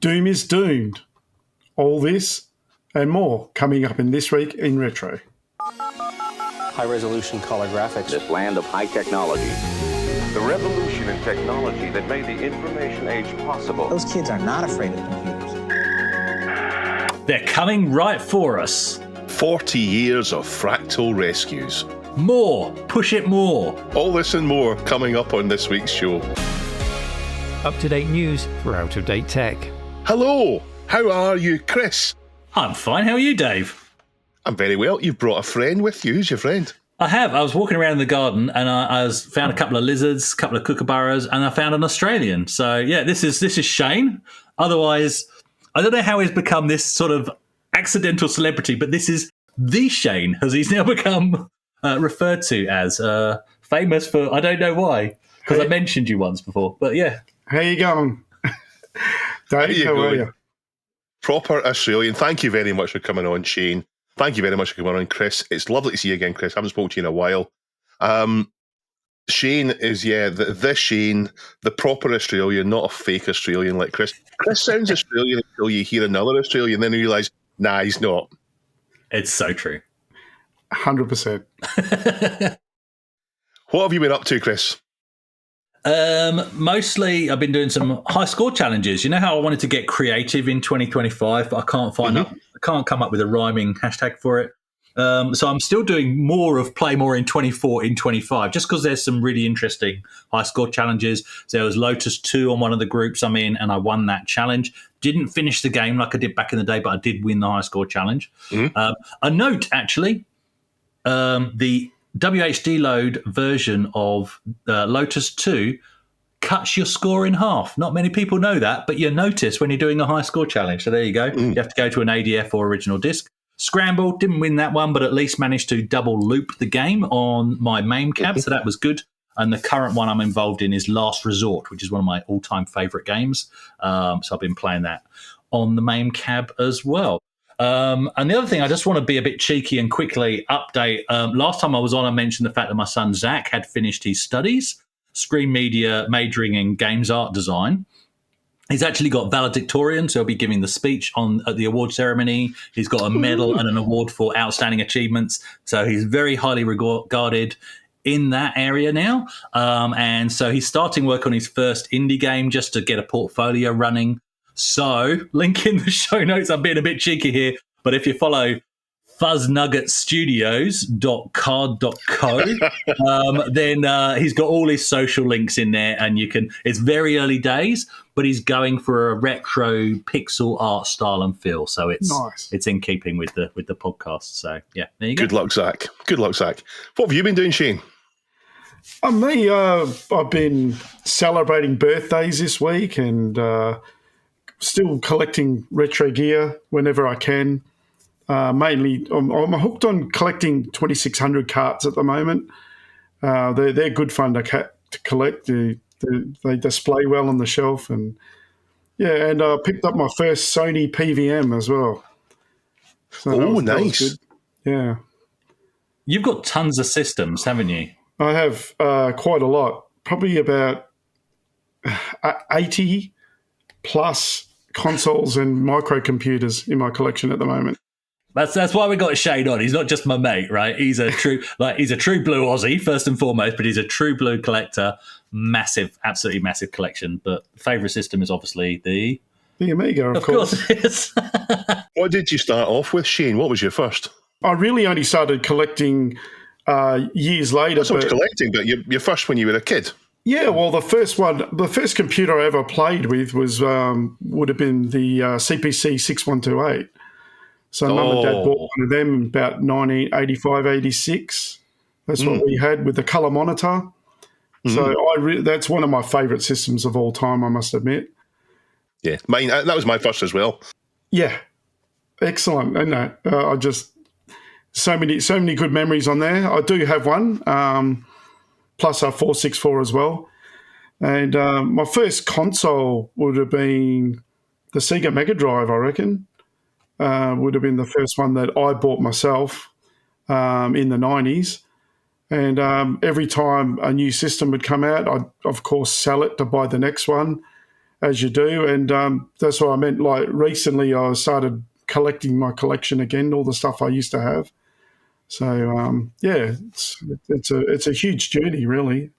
Doom is doomed. All this and more coming up in This Week in Retro. High-resolution color graphics. This land of high technology. The revolution in technology that made the information age possible. Those kids are not afraid of computers. They're coming right for us. 40 years of Fractal rescues. More. Push it more. All this and more coming up on this week's show. Up-to-date news for out-of-date tech. Hello, how are you, Chris? I'm fine. How are you, Dave? I'm very well. You've brought a friend with you. Who's your friend? I have. I was walking around in the garden and I found a couple of lizards, a couple of kookaburras, and I found an Australian. So, yeah, this is Shane. Otherwise, I don't know how he's become this sort of accidental celebrity, but this is the Shane, as he's now become referred to as. Famous for, I don't know why, because I mentioned you once before. But, yeah. How you going? Dave, how are you? Proper Australian. Thank you very much for coming on, Shane. Thank you very much for coming on, Chris. It's lovely to see you again, Chris. I haven't spoken to you in a while. Shane is, the Shane, the proper Australian, not a fake Australian like Chris. Chris sounds Australian until you hear another Australian, then you realise, nah, he's not. It's so true. 100%. What have you been up to, Chris? Mostly I've been doing some high score challenges. You know how I wanted to get creative in 2025, but I can't find I can't come up with a rhyming hashtag for it. So I'm still doing more of Play More in 24 in 25, just because there's some really interesting high score challenges. So there was Lotus 2 on one of the groups I'm in, and I won that challenge. Didn't finish the game like I did back in the day, but I did win the high score challenge. A note, actually, the WHD load version of Lotus 2 cuts your score in half. Not many people know that, but you notice when you're doing a high score challenge. So there you go. You have to go to an ADF or original disc. Scramble, didn't win that one, but at least managed to double loop the game on my main cab, so that was good. And the current one I'm involved in is Last Resort, which is one of my all-time favourite games. So I've been playing that on the main cab as well. And the other thing, I just want to be a bit cheeky and quickly update. Last time I was on, I mentioned the fact that my son Zach had finished his studies, screen media, majoring in games art design. He's actually got valedictorian, so he'll be giving the speech at the award ceremony. He's got a medal and an award for outstanding achievements. So he's very highly regarded in that area now. And so he's starting work on his first indie game just to get a portfolio running. So, link in the show notes. I'm being a bit cheeky here, but if you follow fuzznuggetstudios.card.co, then he's got all his social links in there, and you can. It's very early days, but he's going for a retro pixel art style and feel. So it's nice. It's in keeping with the podcast. So yeah, there you go. Good luck, Zach. Good luck, Zach. What have you been doing, Shane? Me, I've been celebrating birthdays this week and still collecting retro gear whenever I can. Mainly, I'm hooked on collecting 2600 carts at the moment. They're good fun to collect. They display well on the shelf, and I picked up my first Sony PVM as well. So nice! Yeah, you've got tons of systems, haven't you? I have quite a lot, probably about 80 plus consoles and microcomputers in my collection at the moment. That's why we got Shane on. He's not just my mate, right? He's a true blue Aussie first and foremost, but he's a true blue collector. Massive, absolutely massive collection. But favourite system is obviously the Amiga, of course it is. What did you start off with, Shane? What was your first? I really only started collecting years later. Not so much collecting, but your first when you were a kid. Yeah, well, the first computer I ever played with was would have been the CPC 6128. So Mum and Dad bought one of them in about 1985, 86. That's what we had with the colour monitor. So that's one of my favourite systems of all time, I must admit. Yeah, mine. That was my first as well. Yeah, excellent. And I just so many good memories on there. I do have one, plus a 464 as well. And my first console would have been the Sega Mega Drive, I reckon. Would have been the first one that I bought myself in the 90s. And every time a new system would come out, I'd, of course, sell it to buy the next one. as you do. And that's what I meant. Like recently, I started collecting my collection again, all the stuff I used to have. So it's a huge journey, really.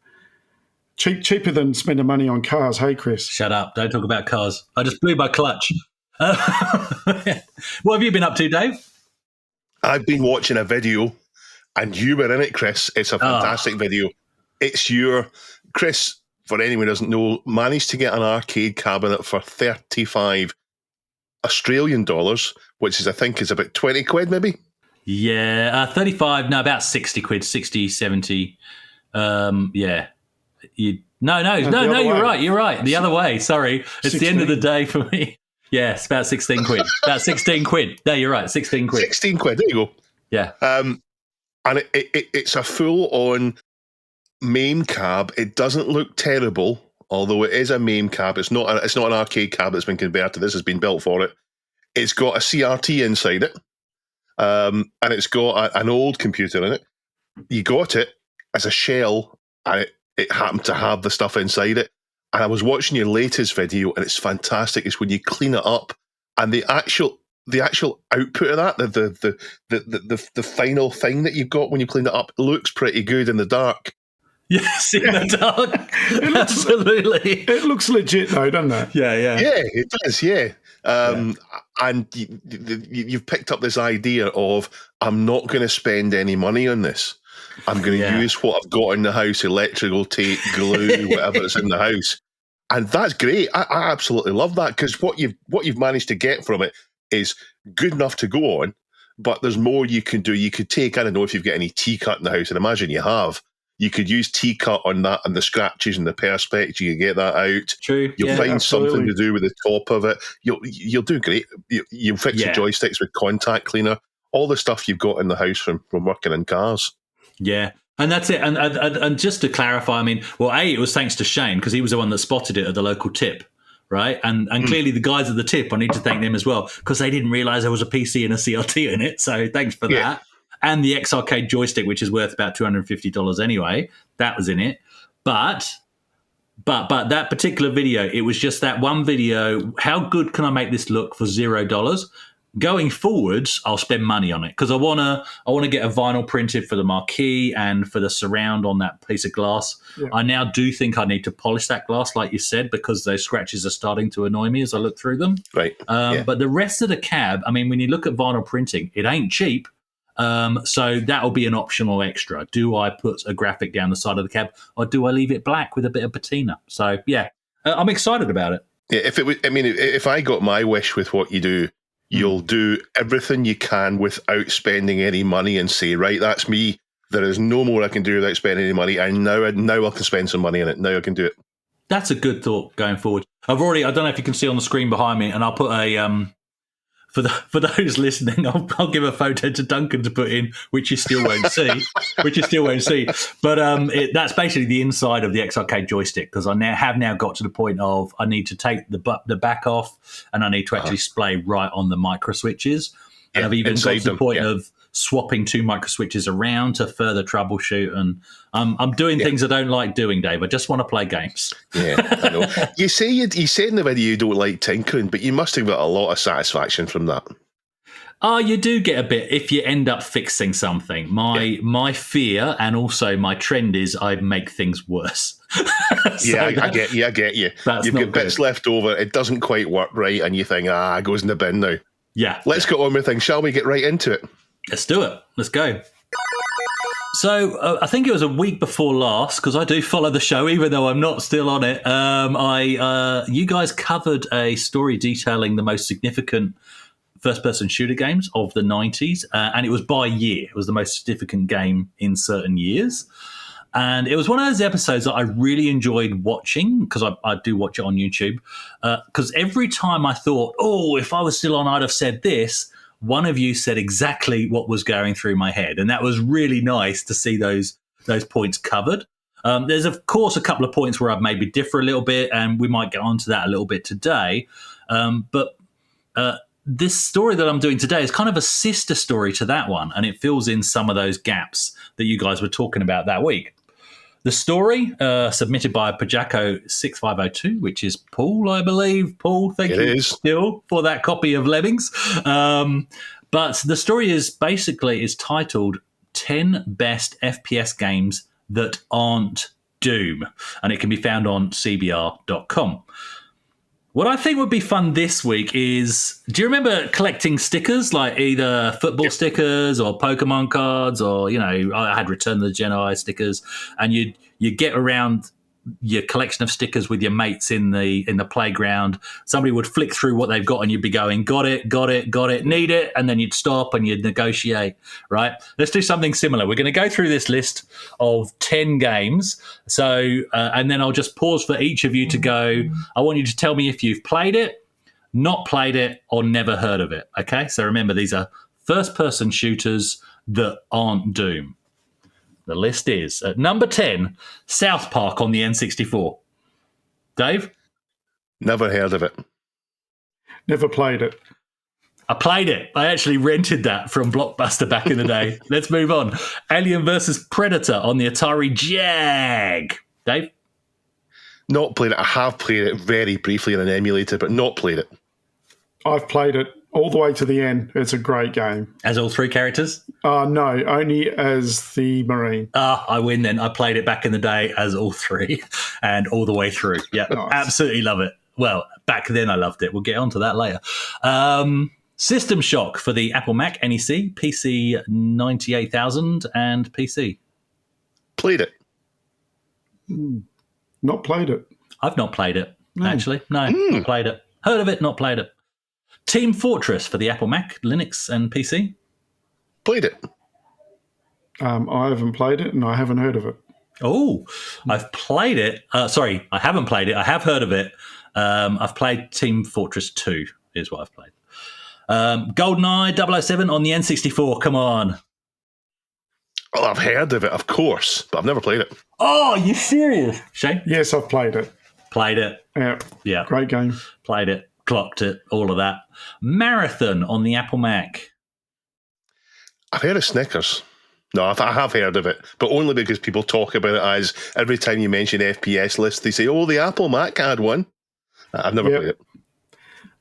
Cheaper than spending money on cars. Hey, Chris. Shut up! Don't talk about cars. I just blew my clutch. What have you been up to, Dave? I've been watching a video, and you were in it, Chris. It's a fantastic video. It's Chris, for anyone who doesn't know, managed to get an arcade cabinet for 35 Australian dollars, which is, I think, is about 20 quid, maybe? Yeah, 35, no, about 60 quid, 60, 70. Yeah. No, you're right. The other way, sorry. It's 16. The end of the day for me. Yeah, it's about 16 quid. About 16 quid. No, you're right, 16 quid. 16 quid, there you go. Yeah. And it's a full-on MAME cab. It doesn't look terrible, although it is a MAME cab. It's not an arcade cab that's been converted. This has been built for it. It's got a CRT inside it, and it's got an old computer in it. You got it as a shell, and it happened to have the stuff inside it. And I was watching your latest video, and it's fantastic. It's when you clean it up, and the actual output of that, the final thing that you've got when you clean it up, looks pretty good in the dark. Yes, in the dark. Absolutely. It looks legit, though, doesn't it? Yeah. Yeah, it does, yeah. And you've picked up this idea of, I'm not going to spend any money on this. I'm going to use what I've got in the house, electrical tape, glue, whatever is in the house. And that's great. I absolutely love that, because what you've managed to get from it is good enough to go on, but there's more you can do. You could take, I don't know if you've got any T-cut in the house, and imagine you have. You could use T-cut on that and the scratches and the perspex. You can get that out. True. You'll find absolutely. something to do with the top of it. You'll do great. You'll fix your joysticks with contact cleaner. All the stuff you've got in the house from working in cars. Yeah. And that's it. And just to clarify, I mean, well, it was thanks to Shane, because he was the one that spotted it at the local tip, right? And clearly the guys at the tip, I need to thank them as well, because they didn't realise there was a PC and a CRT in it. So thanks for that. And the X-Arcade joystick, which is worth about $250 anyway, that was in it. But that particular video, it was just that one video. How good can I make this look for $0? Going forwards, I'll spend money on it, because I wanna get a vinyl printed for the marquee and for the surround on that piece of glass. Yeah. I now do think I need to polish that glass, like you said, because those scratches are starting to annoy me as I look through them. Right. But the rest of the cab, I mean, when you look at vinyl printing, it ain't cheap. So that'll be an optional extra. Do I put a graphic down the side of the cab, or do I leave it black with a bit of patina? So I'm excited about it. Yeah, if I got my wish with what you do, you'll do everything you can without spending any money and say, right, that's me. There is no more I can do without spending any money. And now I can spend some money on it. Now I can do it. That's a good thought going forward. I don't know if you can see on the screen behind me, and I'll put a for those listening, I'll give a photo to Duncan to put in, which you still won't see. But that's basically the inside of the X-Arcade joystick, because I have now got to the point of I need to take the back off, and I need to actually splay right on the micro switches. And I've even got to the point of swapping two micro switches around to further troubleshoot. And I'm doing things I don't like doing, Dave. I just want to play games. Yeah, I know. You say in the video you don't like tinkering, but you must have got a lot of satisfaction from that. Oh, you do get a bit if you end up fixing something. My fear, and also my trend, is I make things worse. I get you. You've got bits left over. It doesn't quite work right, and you think, it goes in the bin now. Yeah. Let's get on with things. Shall we get right into it? Let's do it. Let's go. So I think it was a week before last, because I do follow the show, even though I'm not still on it. You guys covered a story detailing the most significant first-person shooter games of the 90s, and it was by year. It was the most significant game in certain years. And it was one of those episodes that I really enjoyed watching, because I do watch it on YouTube, because every time I thought, if I was still on, I'd have said this, one of you said exactly what was going through my head. And that was really nice to see those points covered. There's, of course, a couple of points where I'd maybe differ a little bit, and we might get onto that a little bit today. But this story that I'm doing today is kind of a sister story to that one, and it fills in some of those gaps that you guys were talking about that week. The story submitted by Pajako6502, which is Paul, I believe. Paul, thank you still for that copy of Lemmings. But the story is titled 10 Best FPS Games That Aren't Doom, and it can be found on cbr.com. What I think would be fun this week is, do you remember collecting stickers, like either football stickers or Pokemon cards, or, I had Return of the Jedi stickers, and you get around your collection of stickers with your mates in the playground. Somebody would flick through what they've got and you'd be going, got it, need it, and then you'd stop and you'd negotiate, right? Let's do something similar. We're going to go through this list of 10 games. So, and then I'll just pause for each of you to go, I want you to tell me if you've played it, not played it, or never heard of it, okay? So remember, these are first-person shooters that aren't Doom. The list is at number 10, South Park on the N64. Dave? Never heard of it. Never played it. I played it. I actually rented that from Blockbuster back in the day. Let's move on. Alien vs. Predator on the Atari Jag. Dave? Not played it. I have played it very briefly in an emulator, but not played it. I've played it all the way to the end. It's a great game. As all three characters? No, only as the Marine. I win then. I played it back in the day as all three and all the way through. Yeah, nice. Absolutely love it. Well, back then I loved it. We'll get onto that later. System Shock for the Apple Mac, NEC, PC 98000 and PC. Played it. Not played it. I've not played it, actually. No, not played it. Heard of it, not played it. Team Fortress for the Apple Mac, Linux and PC. Played it. I haven't played it and I haven't heard of it. Oh, I've played it. Sorry, I haven't played it. I have heard of it. I've played Team Fortress 2 is what I've played. GoldenEye 007 on the N64. Come on. Oh, I've heard of it, of course, but I've never played it. Oh, you serious? Shane? Yes, I've played it. Played it. Yeah. Great game. Played it. Clocked it. All of that. Marathon on the Apple Mac. I've heard of Snickers. No, I have heard of it, but only because people talk about it as every time you mention FPS list, they say, oh, the Apple Mac had one. I've never played it.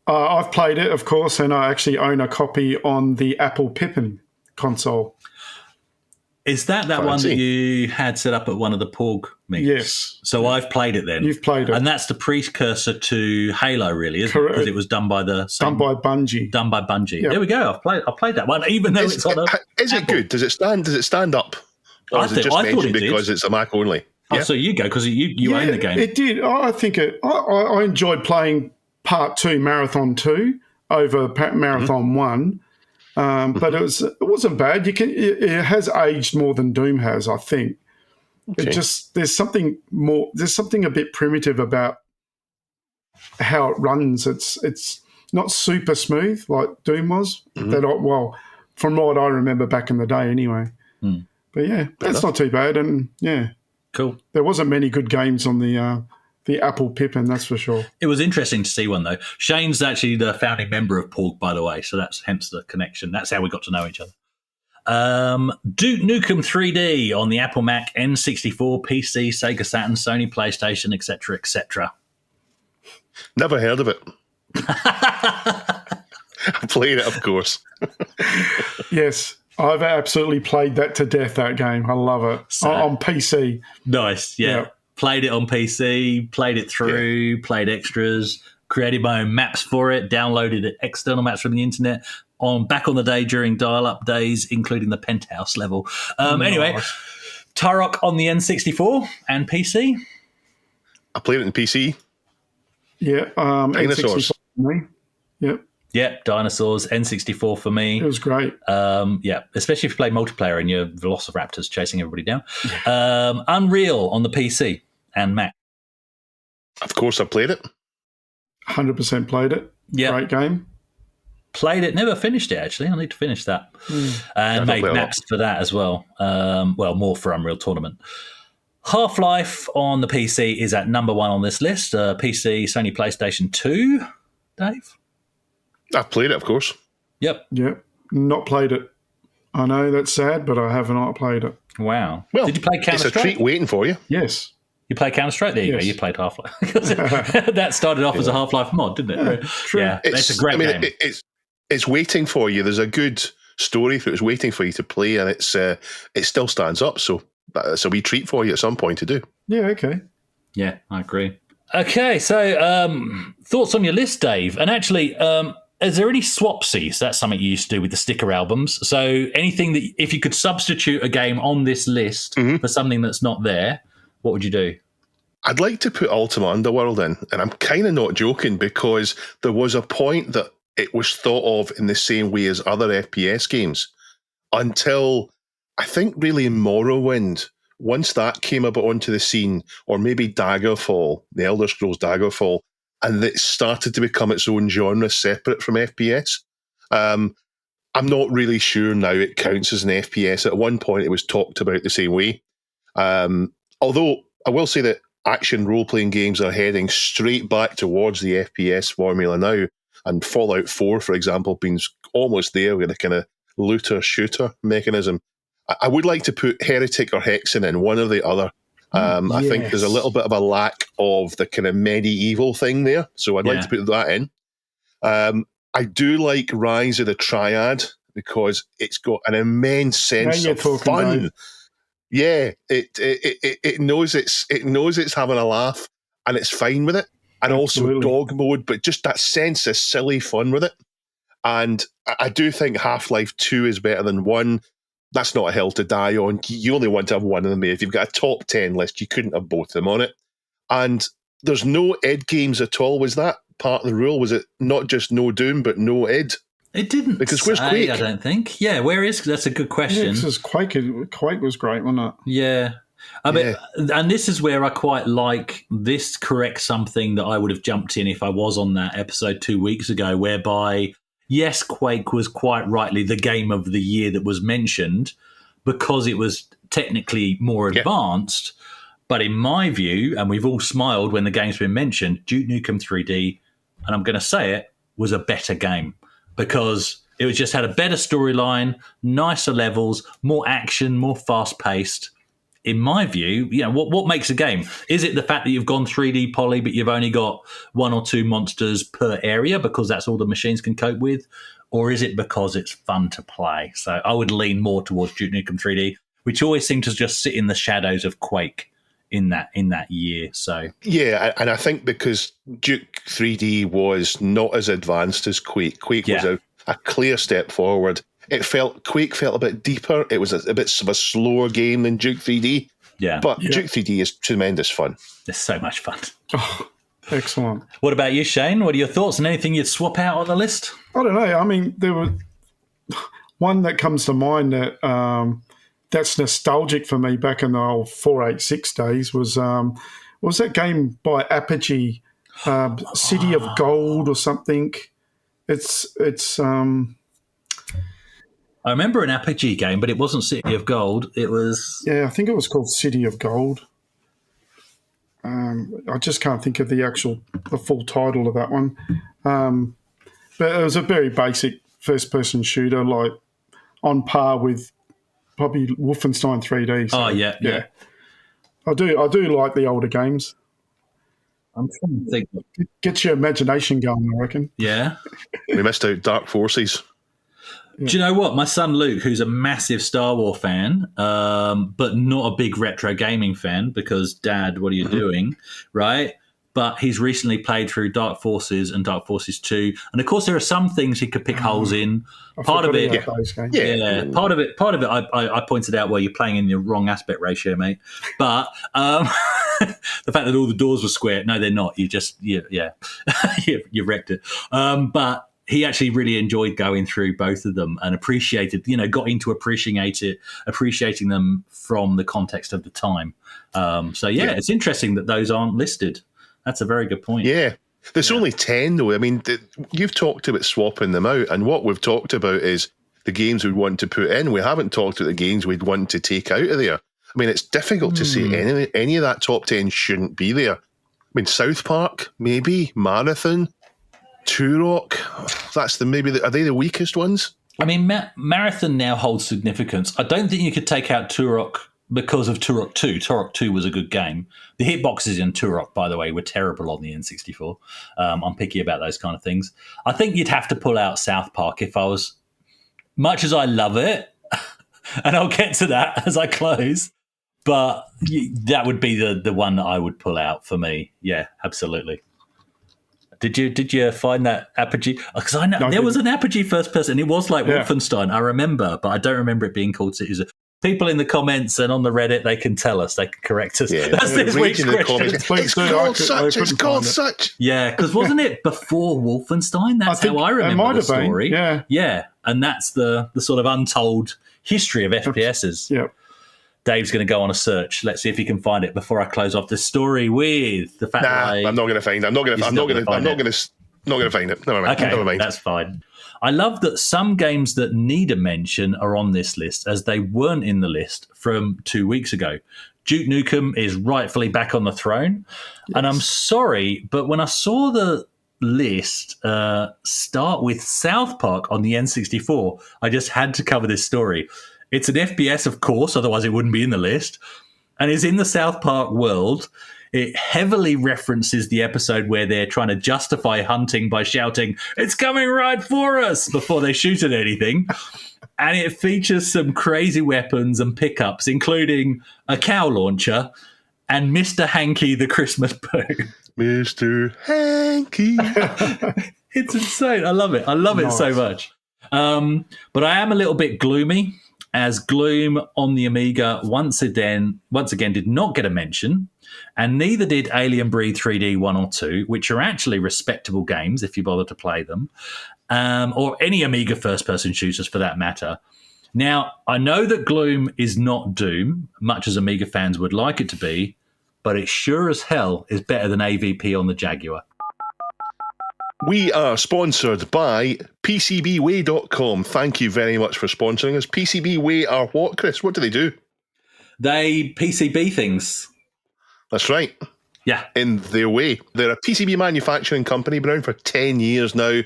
I've played it, of course, and I actually own a copy on the Apple Pippin console. Is that one that you had set up at one of the Porg meets? Yes. So I've played it then. You've played it. And that's the precursor to Halo, really, isn't it? Because it was done by Bungie. Done by Bungie. Yep. There we go. I played that one, even though it's on a... Is it good? Does it stand up? Or is it just mentioned because it's a Mac only? Yeah? Oh, so you go, because you own the game. It did. I think I enjoyed playing Part 2, Marathon 2, over Marathon 1. But it wasn't bad. It has aged more than Doom has, I think. Okay. There's something a bit primitive about how it runs. It's not super smooth like Doom was. From what I remember back in the day, anyway. But yeah, that's not too bad. And yeah, cool. There wasn't many good games on the Apple Pippin, that's for sure. It was interesting to see one, though. Shane's actually the founding member of Porg, by the way, so that's hence the connection. That's how we got to know each other. Duke Nukem 3D on the Apple Mac, N64, PC, Sega Saturn, Sony PlayStation, etc., etc. Never heard of it. I played it, of course. Yes, I've absolutely played that to death, that game. I love it. On PC. Nice, yeah. Played it on PC, played it through, played extras, created my own maps for it, downloaded external maps from the internet back on the day during dial-up days, including the penthouse level. Anyway, Turok on the N64 and PC. I played it in PC. Yeah, Dinosaurs. N64 for me. Yep. Yep, Dinosaurs, N64 for me. It was great. Yeah, especially if you play multiplayer and you're Velociraptors chasing everybody down. Unreal on the PC and Mac. Of course, I played it. 100% played it. Yeah. Great game. Played it, never finished it, actually. I need to finish that. And made maps for that as well. More for Unreal Tournament. Half-Life on the PC is at number 1 on this list. PC, Sony PlayStation 2. Dave? I've played it, of course. Yep. Not played it. I know that's sad, but I have not played it. Wow. Well, Did you play it's a Counter-Strike? treat waiting for you. Yes. You play Counter-Strike? There you go. Yes. You played Half-Life. That started off as a Half-Life mod, didn't it? True. Yeah, it's a great game. It's waiting for you. There's a good story for it. It's waiting for you to play, and it still stands up. So that's a wee treat for you at some point to do. Yeah, okay. Yeah, I agree. Okay, so thoughts on your list, Dave? And actually, is there any swapsies? That's something you used to do with the sticker albums. So anything that, if you could substitute a game on this list for something that's not there, what would you do? I'd like to put Ultima Underworld in, and I'm kind of not joking, because there was a point that it was thought of in the same way as other FPS games until I think really Morrowind, once that came about onto the scene, or maybe Daggerfall, the Elder Scrolls Daggerfall, and it started to become its own genre separate from FPS. I'm not really sure now it counts as an FPS. At one point it was talked about the same way. Although I will say that action role-playing games are heading straight back towards the FPS formula now, and Fallout 4, for example, being almost there with a kind of looter-shooter mechanism. I would like to put Heretic or Hexen in, one or the other. I think there's a little bit of a lack of the kind of medieval thing there, so I'd like to put that in. I do like Rise of the Triad because it's got an immense sense of fun. About. Yeah, it knows it's having a laugh, and it's fine with it. And also dog mode, but just that sense of silly fun with it. And I do think Half-Life 2 is better than 1. That's not a hill to die on. You only want to have one of them. If you've got a top 10 list, you couldn't have both of them on it. And there's no id games at all. Was that part of the rule? Was it not just no Doom, but no id? It didn't. Because where's Quake? I don't think. Yeah, where is? That's a good question. Yeah, Quake was great, wasn't it? Yeah. And this is where I quite like this corrects something that I would have jumped in if I was on that episode 2 weeks ago, whereby, yes, Quake was quite rightly the game of the year that was mentioned because it was technically more advanced. But in my view, and we've all smiled when the game's been mentioned, Duke Nukem 3D, and I'm going to say it, was a better game because it was just had a better storyline, nicer levels, more action, more fast-paced. In my view, what makes a game? Is it the fact that you've gone 3D poly, but you've only got one or two monsters per area because that's all the machines can cope with? Or is it because it's fun to play? So I would lean more towards Duke Nukem 3D, which always seemed to just sit in the shadows of Quake in that year. So yeah, and I think because Duke 3D was not as advanced as Quake. Quake was a clear step forward. Quake felt a bit deeper. It was a bit of a slower game than Duke 3D. Yeah. But Duke 3D is tremendous fun. It's so much fun. Oh, excellent. What about you, Shane? What are your thoughts and anything you'd swap out on the list? I don't know. I mean, there was one that comes to mind that that's nostalgic for me back in the old 486 days was that game by Apogee, City of Gold or something. It's I remember an Apogee game, but it wasn't City of Gold. It was... Yeah, I think it was called City of Gold. I just can't think of the full title of that one. But it was a very basic first-person shooter, like on par with probably Wolfenstein 3D. So, yeah. I do like the older games. I'm trying to think. Gets your imagination going, I reckon. Yeah. We missed out Dark Forces. Do you know what? My son Luke, who's a massive Star Wars fan, but not a big retro gaming fan because, Dad, what are you doing? Right? But he's recently played through Dark Forces and Dark Forces 2. And, of course, there are some things he could pick holes in. Part of it, part of it, I pointed out, well, you're playing in the wrong aspect ratio, mate. But the fact that all the doors were square, no, they're not. You just, you wrecked it. But he actually really enjoyed going through both of them and appreciated, got into appreciating them from the context of the time. It's interesting that those aren't listed. That's a very good point. Yeah. There's only 10, though. I mean, you've talked about swapping them out, and what we've talked about is the games we'd want to put in. We haven't talked about the games we'd want to take out of there. I mean, it's difficult to say any of that top 10 shouldn't be there. I mean, South Park, maybe, Marathon, Turok. Are they the weakest ones? I mean, Marathon now holds significance. I don't think you could take out Turok because of Turok 2. Turok 2 was a good game. The hitboxes in Turok, by the way, were terrible on the N64. I'm picky about those kind of things. I think you'd have to pull out South Park if I was, much as I love it, and I'll get to that as I close, but that would be the one that I would pull out for me. Yeah, absolutely. Did you find that Apogee? Because I know there was an Apogee first person. It was like Wolfenstein, I remember, but I don't remember it being called Cities. People in the comments and on the Reddit, they can tell us, they can correct us. Yeah, that's this week's question. It's called such. Yeah, because wasn't it before Wolfenstein? That's how I remember the story. Yeah, and that's the sort of untold history of FPSs. Yeah. Dave's going to go on a search. Let's see if he can find it before I close off the story with the fact that I'm not going to find it. I'm not going to find it. Never mind. Okay, Never mind. That's fine. I love that some games that need a mention are on this list, as they weren't in the list from 2 weeks ago. Duke Nukem is rightfully back on the throne. Yes. And I'm sorry, but when I saw the list start with South Park on the N64, I just had to cover this story. It's an FPS, of course, otherwise it wouldn't be in the list, and is in the South Park world. It heavily references the episode where they're trying to justify hunting by shouting, "It's coming right for us," before they shoot at anything. And it features some crazy weapons and pickups, including a cow launcher and Mr. Hanky the Christmas poo. Mr. Hanky. It's insane. I love it. I love it so much. But I am a little bit gloomy, as Gloom on the Amiga once again did not get a mention, and neither did Alien Breed 3D 1 or 2, which are actually respectable games if you bother to play them, or any Amiga first-person shooters for that matter. Now, I know that Gloom is not Doom, much as Amiga fans would like it to be, but it sure as hell is better than AVP on the Jaguar. We are sponsored by PCBWay.com. Thank you very much for sponsoring us. PCBWay are what, Chris? What do they do? They PCB things. That's right. Yeah. In their way. They're a PCB manufacturing company, been around for 10 years now.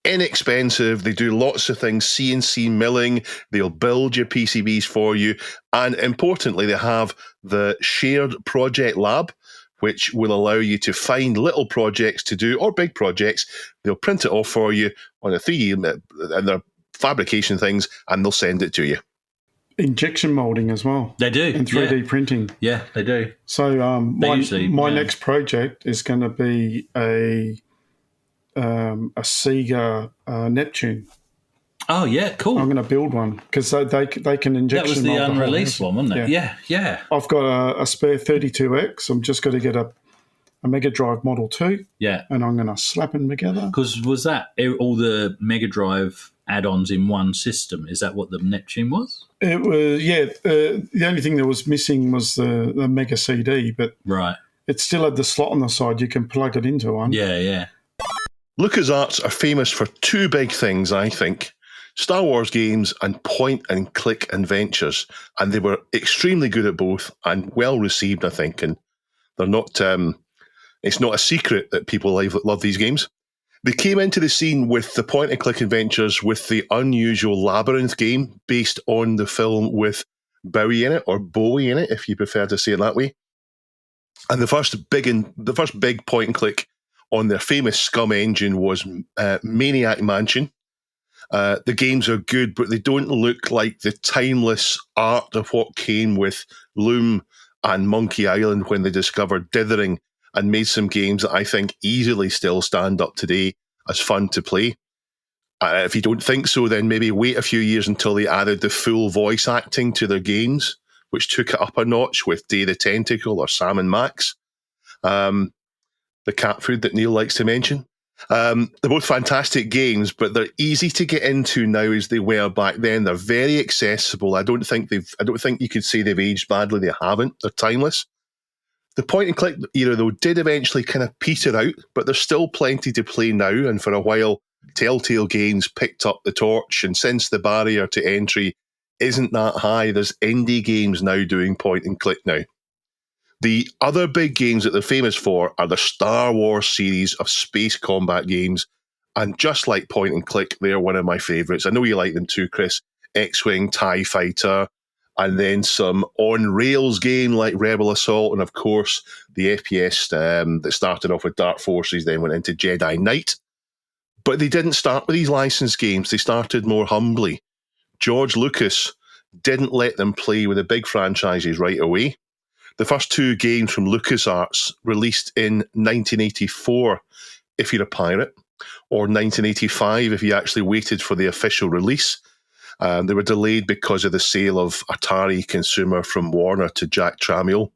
Inexpensive. They do lots of things, CNC milling. They'll build your PCBs for you. And importantly, they have the shared project lab, which will allow you to find little projects to do or big projects. They'll print it off for you on a 3D and their fabrication things, and they'll send it to you. Injection molding as well. They do. And 3D printing. Yeah, they do. So my next project is going to be a Sega Neptune. Oh, yeah, cool. I'm going to build one because they can injection mold. That was the unreleased one, wasn't it? Yeah. I've got a spare 32X. I'm just going to get a Mega Drive Model 2. Yeah. And I'm going to slap them together. Because was that all the Mega Drive add-ons in one system? Is that what the Neptune was? It was, yeah. The only thing that was missing was the Mega CD, but right. It still had the slot on the side. You can plug it into one. Yeah. LucasArts are famous for two big things, I think. Star Wars games and point-and-click adventures. And they were extremely good at both and well-received, I think. And they're not... it's not a secret that people love these games. They came into the scene with the point-and-click adventures with the unusual Labyrinth game based on the film with Bowie in it, or Bowie in it, if you prefer to say it that way. And the first big point-and-click on their famous Scum engine was Maniac Mansion. The games are good, but they don't look like the timeless art of what came with Loom and Monkey Island when they discovered dithering and made some games that I think easily still stand up today as fun to play. If you don't think so, then maybe wait a few years until they added the full voice acting to their games, which took it up a notch with Day the Tentacle or Sam and Max, the cat food that Neil likes to mention. They're both fantastic games, but they're easy to get into now as they were back then. They're very accessible. I don't think you could say they've aged badly. They haven't. They're timeless. The point-and-click era, though, did eventually kind of peter out, but there's still plenty to play now, and for a while, Telltale Games picked up the torch, and since the barrier to entry isn't that high, there's indie games now doing point-and-click now. The other big games that they're famous for are the Star Wars series of space combat games, And just like point and click, they're one of my favourites. I know you like them too, Chris. X-Wing, TIE Fighter, and then some on-rails game like Rebel Assault, and of course the FPS that started off with Dark Forces, then went into Jedi Knight. But they didn't start with these licensed games. They started more humbly. George Lucas didn't let them play with the big franchises right away. The first two games from LucasArts released in 1984, if you're a pirate, or 1985 if you actually waited for the official release. They were delayed because of the sale of Atari Consumer from Warner to Jack Tramiel.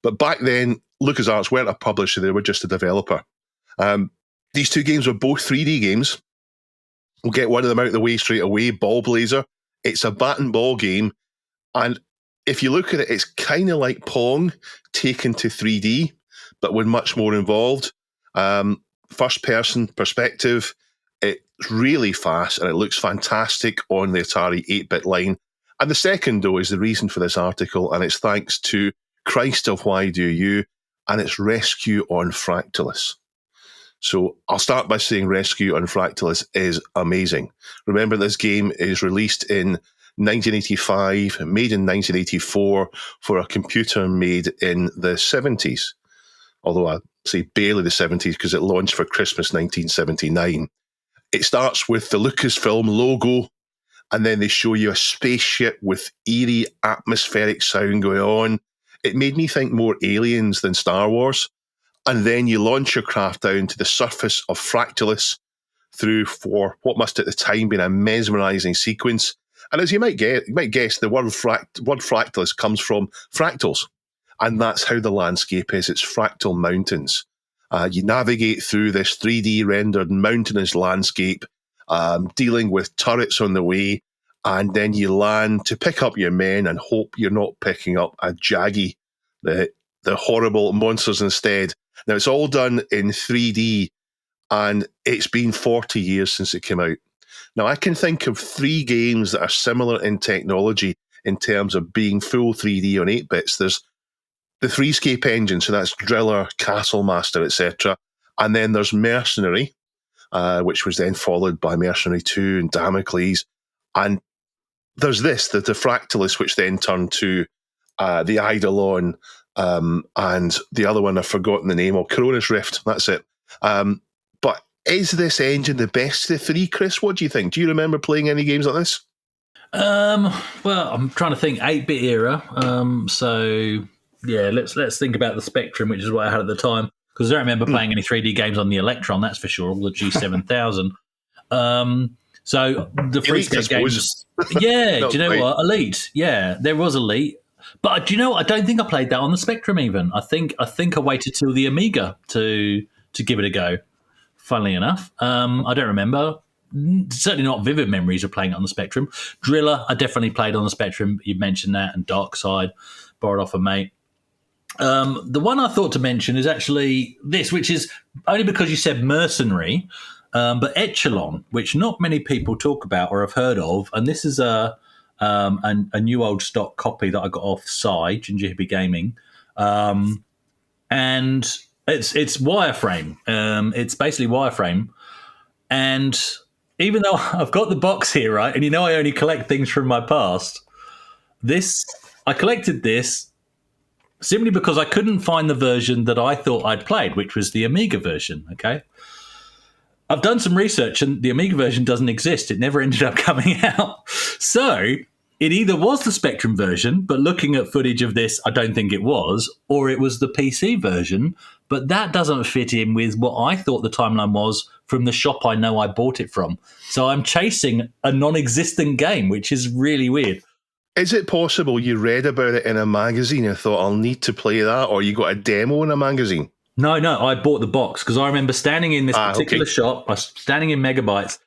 But back then, LucasArts weren't a publisher, they were just a developer. These two games were both 3D games. We'll get one of them out of the way straight away, Ball Blazer. It's a bat and ball game, and if you look at it, it's kind of like Pong taken to 3D, but with much more involved. First-person perspective, it's really fast, and it looks fantastic on the Atari 8-bit line. And the second, though, is the reason for this article, and it's thanks to Christ of Why Do You, and it's Rescue on Fractalus. So I'll start by saying Rescue on Fractalus is amazing. Remember, this game is released in 1985, made in 1984 for a computer made in the 70s. Although I say barely the 70s because it launched for Christmas 1979. It starts with the Lucasfilm logo, and then they show you a spaceship with eerie atmospheric sound going on. It made me think more Aliens than Star Wars. And then you launch your craft down to the surface of Fractalus through for what must at the time been a mesmerising sequence. And as you might guess, the word Fractalus comes from fractals. And that's how the landscape is. It's fractal mountains. You navigate through this 3D rendered mountainous landscape, dealing with turrets on the way, and then you land to pick up your men and hope you're not picking up a Jaggy, the horrible monsters instead. Now, it's all done in 3D, and it's been 40 years since it came out. Now, I can think of 3 games that are similar in technology in terms of being full 3D on 8-bits. There's the Threescape engine, so that's Driller, Castle Master, etc. And then there's Mercenary, which was then followed by Mercenary 2 and Damocles. And there's the Fractalus, which then turned to the Eidolon, and the other one I've forgotten the name of, Cronus Rift, that's it. But is this engine the best of the 3, Chris? What do you think? Do you remember playing any games like this? Well, I'm trying to think 8-bit era. So yeah, let's think about the Spectrum, which is what I had at the time, because I don't remember playing any 3D games on the Electron, that's for sure, all the G7000. So the Freescape games, yeah. Do you know what? Elite, yeah, there was Elite, but do you know what? I don't think I played that on the Spectrum. Even I think I waited till the Amiga to give it a go. Funnily enough, I don't remember. Certainly not vivid memories of playing it on the Spectrum. Driller, I definitely played on the Spectrum. You mentioned that, and Darkside, borrowed off a mate. The one I thought to mention is actually this, which is only because you said Mercenary. But Echelon, which not many people talk about or have heard of, and this is a new old stock copy that I got off Side, Ginger Hippie Gaming, and it's wireframe. It's basically wireframe, and even though I've got the box here, right, and I only collect things from my past, I collected this simply because I couldn't find the version that I thought I'd played, which was the Amiga version. Okay. I've done some research, and the Amiga version doesn't exist. It never ended up coming out. So it either was the Spectrum version, but looking at footage of this, I don't think it was, or it was the PC version, but that doesn't fit in with what I thought the timeline was from the shop I know I bought it from. So I'm chasing a non-existent game, which is really weird. Is it possible you read about it in a magazine and thought, I'll need to play that, or you got a demo in a magazine? No, I bought the box because I remember standing in this particular shop, I was standing in Megabytes,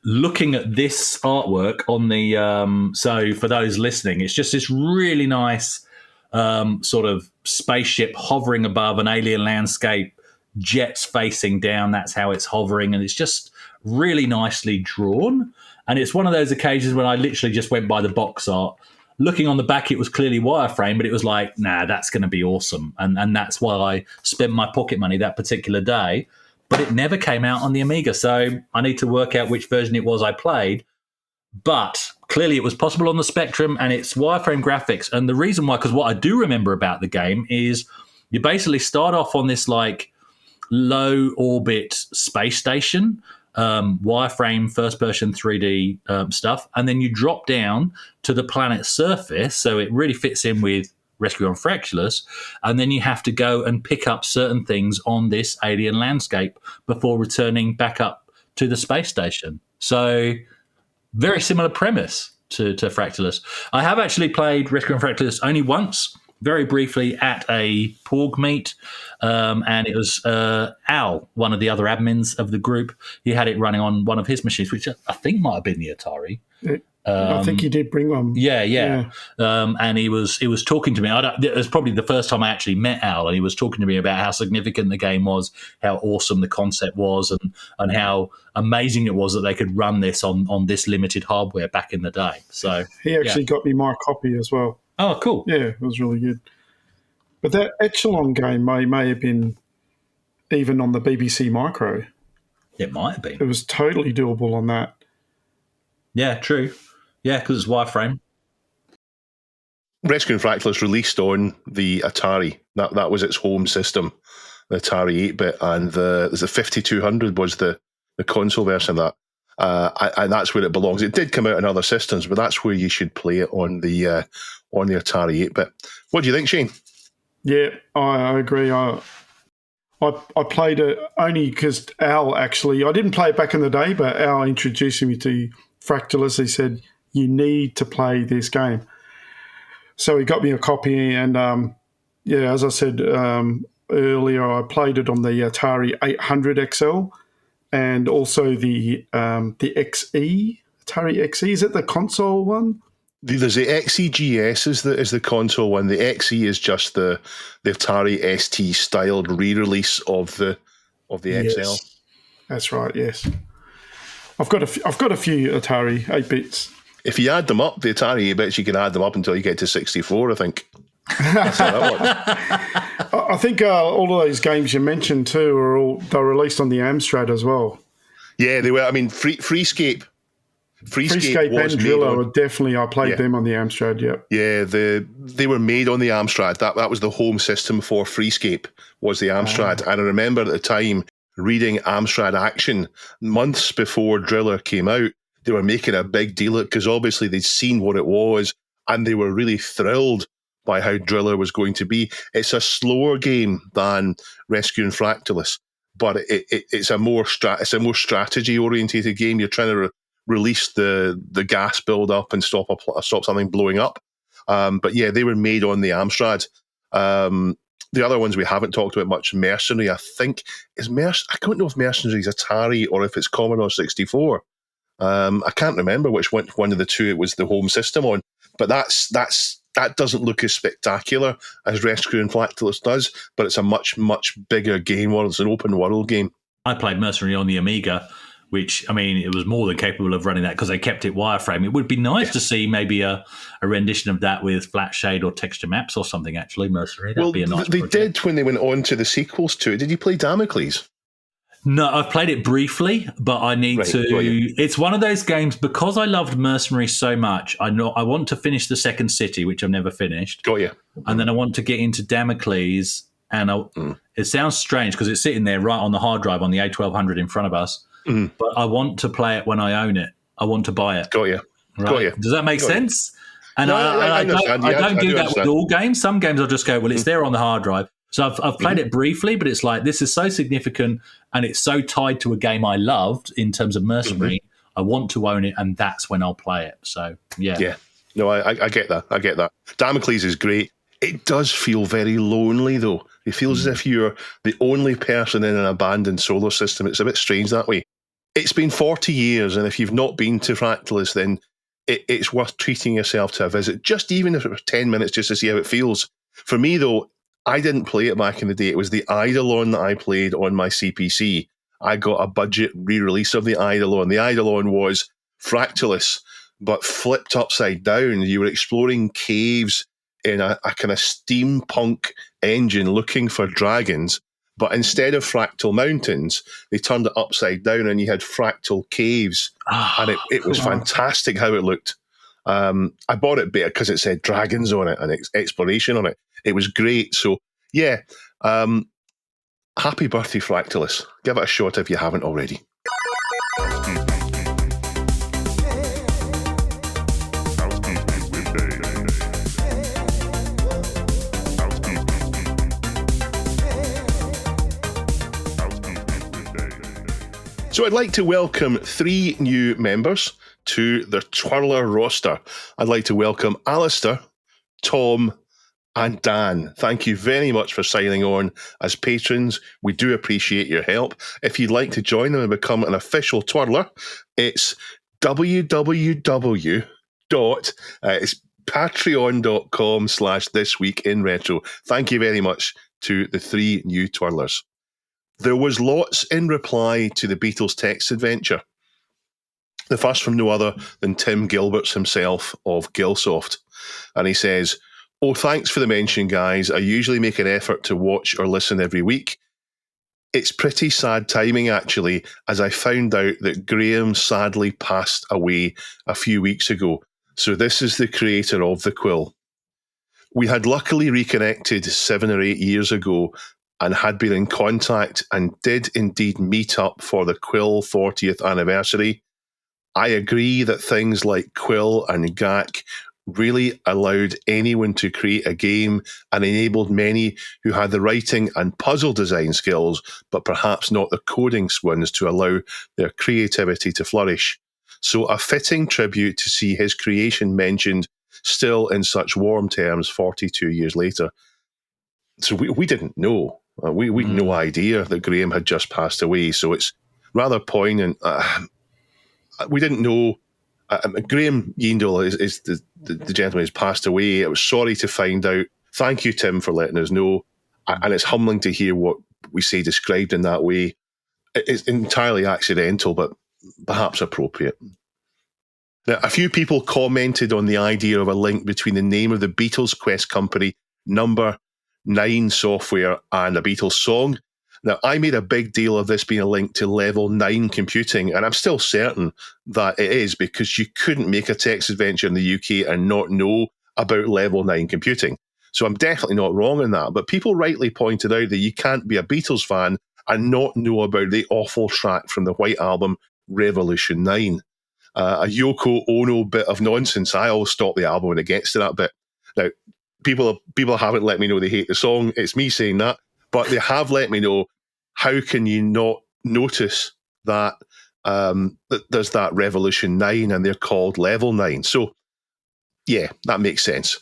looking at this artwork on the, so for those listening, it's just this really nice sort of spaceship hovering above an alien landscape, jets facing down, that's how it's hovering, and it's just really nicely drawn. And it's one of those occasions when I literally just went by the box art. Looking on the back, it was clearly wireframe, but it was like, nah, that's going to be awesome. And that's why I spent my pocket money that particular day. but it never came out on the Amiga. So I need to work out which version it was I played. But clearly it was possible on the Spectrum, and it's wireframe graphics. And the reason why, because what I do remember about the game is you basically start off on this like low orbit space station, wireframe first person 3D stuff, and then you drop down to the planet's surface. So it really fits in with Rescue on Fractalus, and then you have to go and pick up certain things on this alien landscape before returning back up to the space station. So very similar premise to Fractalus. I have actually played Rescue on Fractalus only once, very briefly at a Porg meet, and it was Al, one of the other admins of the group. He had it running on one of his machines, which I think might have been the Atari. I think he did bring one. Yeah. And he was talking to me. It was probably the first time I actually met Al, and he was talking to me about how significant the game was, how awesome the concept was, and how amazing it was that they could run this on this limited hardware back in the day. So he actually got me my copy as well. Oh, cool. Yeah, it was really good. But that Echelon game may have been even on the BBC Micro. It might have been. It was totally doable on that. Yeah, true. Yeah, because it's wireframe. Rescue on Fractalus released on the Atari. That was its home system, the Atari 8-bit, and the 5200 was the console version of that. And that's where it belongs. It did come out on other systems, but that's where you should play it on the Atari 8-bit. What do you think, Shane? Yeah, I agree. I played it only because Al actually, I didn't play it back in the day, but Al introduced me to Fractalus. He said, you need to play this game. So he got me a copy, and as I said earlier, I played it on the Atari 800 XL and also the XE, Atari XE. Is it the console one? There's the XEGS is the console one. The XE is just the Atari ST styled re-release of the XL. That's right. Yes, I've got a few Atari 8-bits. If you add them up, the Atari 8-bits, you can add them up until you get to 64, I think. That's how that works. I think all of those games you mentioned too they're released on the Amstrad as well. Yeah, they were. I mean, Freescape and Driller definitely. I played them on the Amstrad. Yep. Yeah, they were made on the Amstrad. That was the home system for Freescape, was the Amstrad. And I remember at the time reading Amstrad Action months before Driller came out. They were making a big deal of it because obviously they'd seen what it was, and they were really thrilled by how Driller was going to be. It's a slower game than Rescue on Fractalus, but it's a more strategy orientated game. You're trying to release the gas build up and stop something blowing up. But yeah, they were made on the Amstrad. The other ones we haven't talked about much, Mercenary, I think I don't know if Mercenary is Atari or if it's Commodore 64. I can't remember which one of the two it was the home system on, but that doesn't look as spectacular as Rescue on Fractalus does, but it's a much, much bigger game. It's an open world game. I played Mercenary on the Amiga, which, I mean, it was more than capable of running that because they kept it wireframe. It would be nice to see maybe a rendition of that with flat shade or texture maps or something, actually, Mercenary. That'd be a nice project. Did when they went on to the sequels to it. Did you play Damocles? No, I've played it briefly, but I need to. It's one of those games, because I loved Mercenary so much, I want to finish the second city, which I've never finished. Got you. And then I want to get into Damocles, and it sounds strange because it's sitting there right on the hard drive on the A1200 in front of us, but I want to play it when I own it. I want to buy it. Got you. Right? Got you. Does that make sense? And no, I don't do that with all games. Some games I'll just go, well, it's there on the hard drive. So I've played it briefly, but it's like, this is so significant and it's so tied to a game I loved in terms of Mercenary. I want to own it, and that's when I'll play it. So, yeah. Yeah. No, I get that. I get that. Damocles is great. It does feel very lonely, though. It feels as if you're the only person in an abandoned solar system. It's a bit strange that way. It's been 40 years, and if you've not been to Fractalus, then it's worth treating yourself to a visit, just even if it was 10 minutes just to see how it feels. For me, though, I didn't play it back in the day. It was the Eidolon that I played on my CPC. I got a budget re-release of the Eidolon. The Eidolon was Fractalus, but flipped upside down. You were exploring caves in a kind of steampunk engine looking for dragons, But instead of fractal mountains, they turned it upside down and you had fractal caves. And it was fantastic how it looked. I bought it better because it said dragons on it and exploration on it. It was great. So, yeah, happy birthday, Fractalus. Give it a shot if you haven't already. So I'd like to welcome 3 new members to the Twirler roster. I'd like to welcome Alistair, Tom, and Dan. Thank you very much for signing on as patrons. We do appreciate your help. If you'd like to join them and become an official Twirler, it's patreon.com/thisweekinretro. Thank you very much to the 3 new Twirlers. There was lots in reply to the Beatles text adventure. The first from no other than Tim Gilberts himself of Gilsoft. And he says, "Oh, thanks for the mention, guys. I usually make an effort to watch or listen every week. It's pretty sad timing, actually, as I found out that Graham sadly passed away a few weeks ago. So this is the creator of the quill. We had luckily reconnected 7 or 8 years ago and had been in contact and did indeed meet up for the Quill 40th anniversary. I agree that things like Quill and GAC really allowed anyone to create a game and enabled many who had the writing and puzzle design skills, but perhaps not the coding ones, to allow their creativity to flourish. So a fitting tribute to see his creation mentioned still in such warm terms 42 years later." So we didn't know. We had no idea that Graham had just passed away. So it's rather poignant. We didn't know. Graham Yendall is the gentleman who's passed away. I was sorry to find out. Thank you, Tim, for letting us know. And it's humbling to hear what we say described in that way. It's entirely accidental, but perhaps appropriate. Now, a few people commented on the idea of a link between the name of the Beatles Quest company, Number 9 software, and a Beatles song. Now, I made a big deal of this being a link to Level 9 computing, and I'm still certain that it is, because you couldn't make a text adventure in the UK and not know about Level 9 computing. So I'm definitely not wrong in that. But people rightly pointed out that you can't be a Beatles fan and not know about the awful track from the White Album, Revolution 9. A Yoko Ono bit of nonsense. I always stop the album when it gets to that bit. Now, people haven't let me know they hate the song. It's me saying that. But they have let me know, how can you not notice that, that there's that Revolution 9 and they're called Level 9? So, yeah, that makes sense.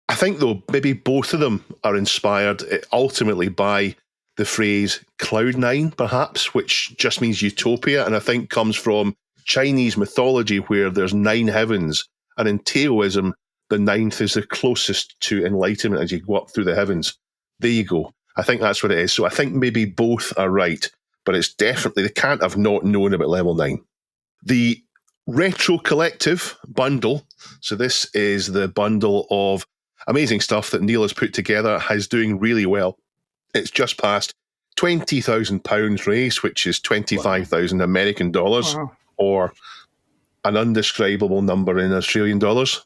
I think, though, maybe both of them are inspired ultimately by the phrase Cloud 9, perhaps, which just means utopia, and I think comes from Chinese mythology where there's 9 heavens, and in Taoism, the 9th is the closest to enlightenment as you go up through the heavens. There you go. I think that's what it is. So I think maybe both are right, but it's definitely, they can't have not known about Level 9. The Retro Collective bundle, so this is the bundle of amazing stuff that Neil has put together, is doing really well. It's just past £20,000 raised, which is 25,000 American dollars, or an undescribable number in Australian dollars.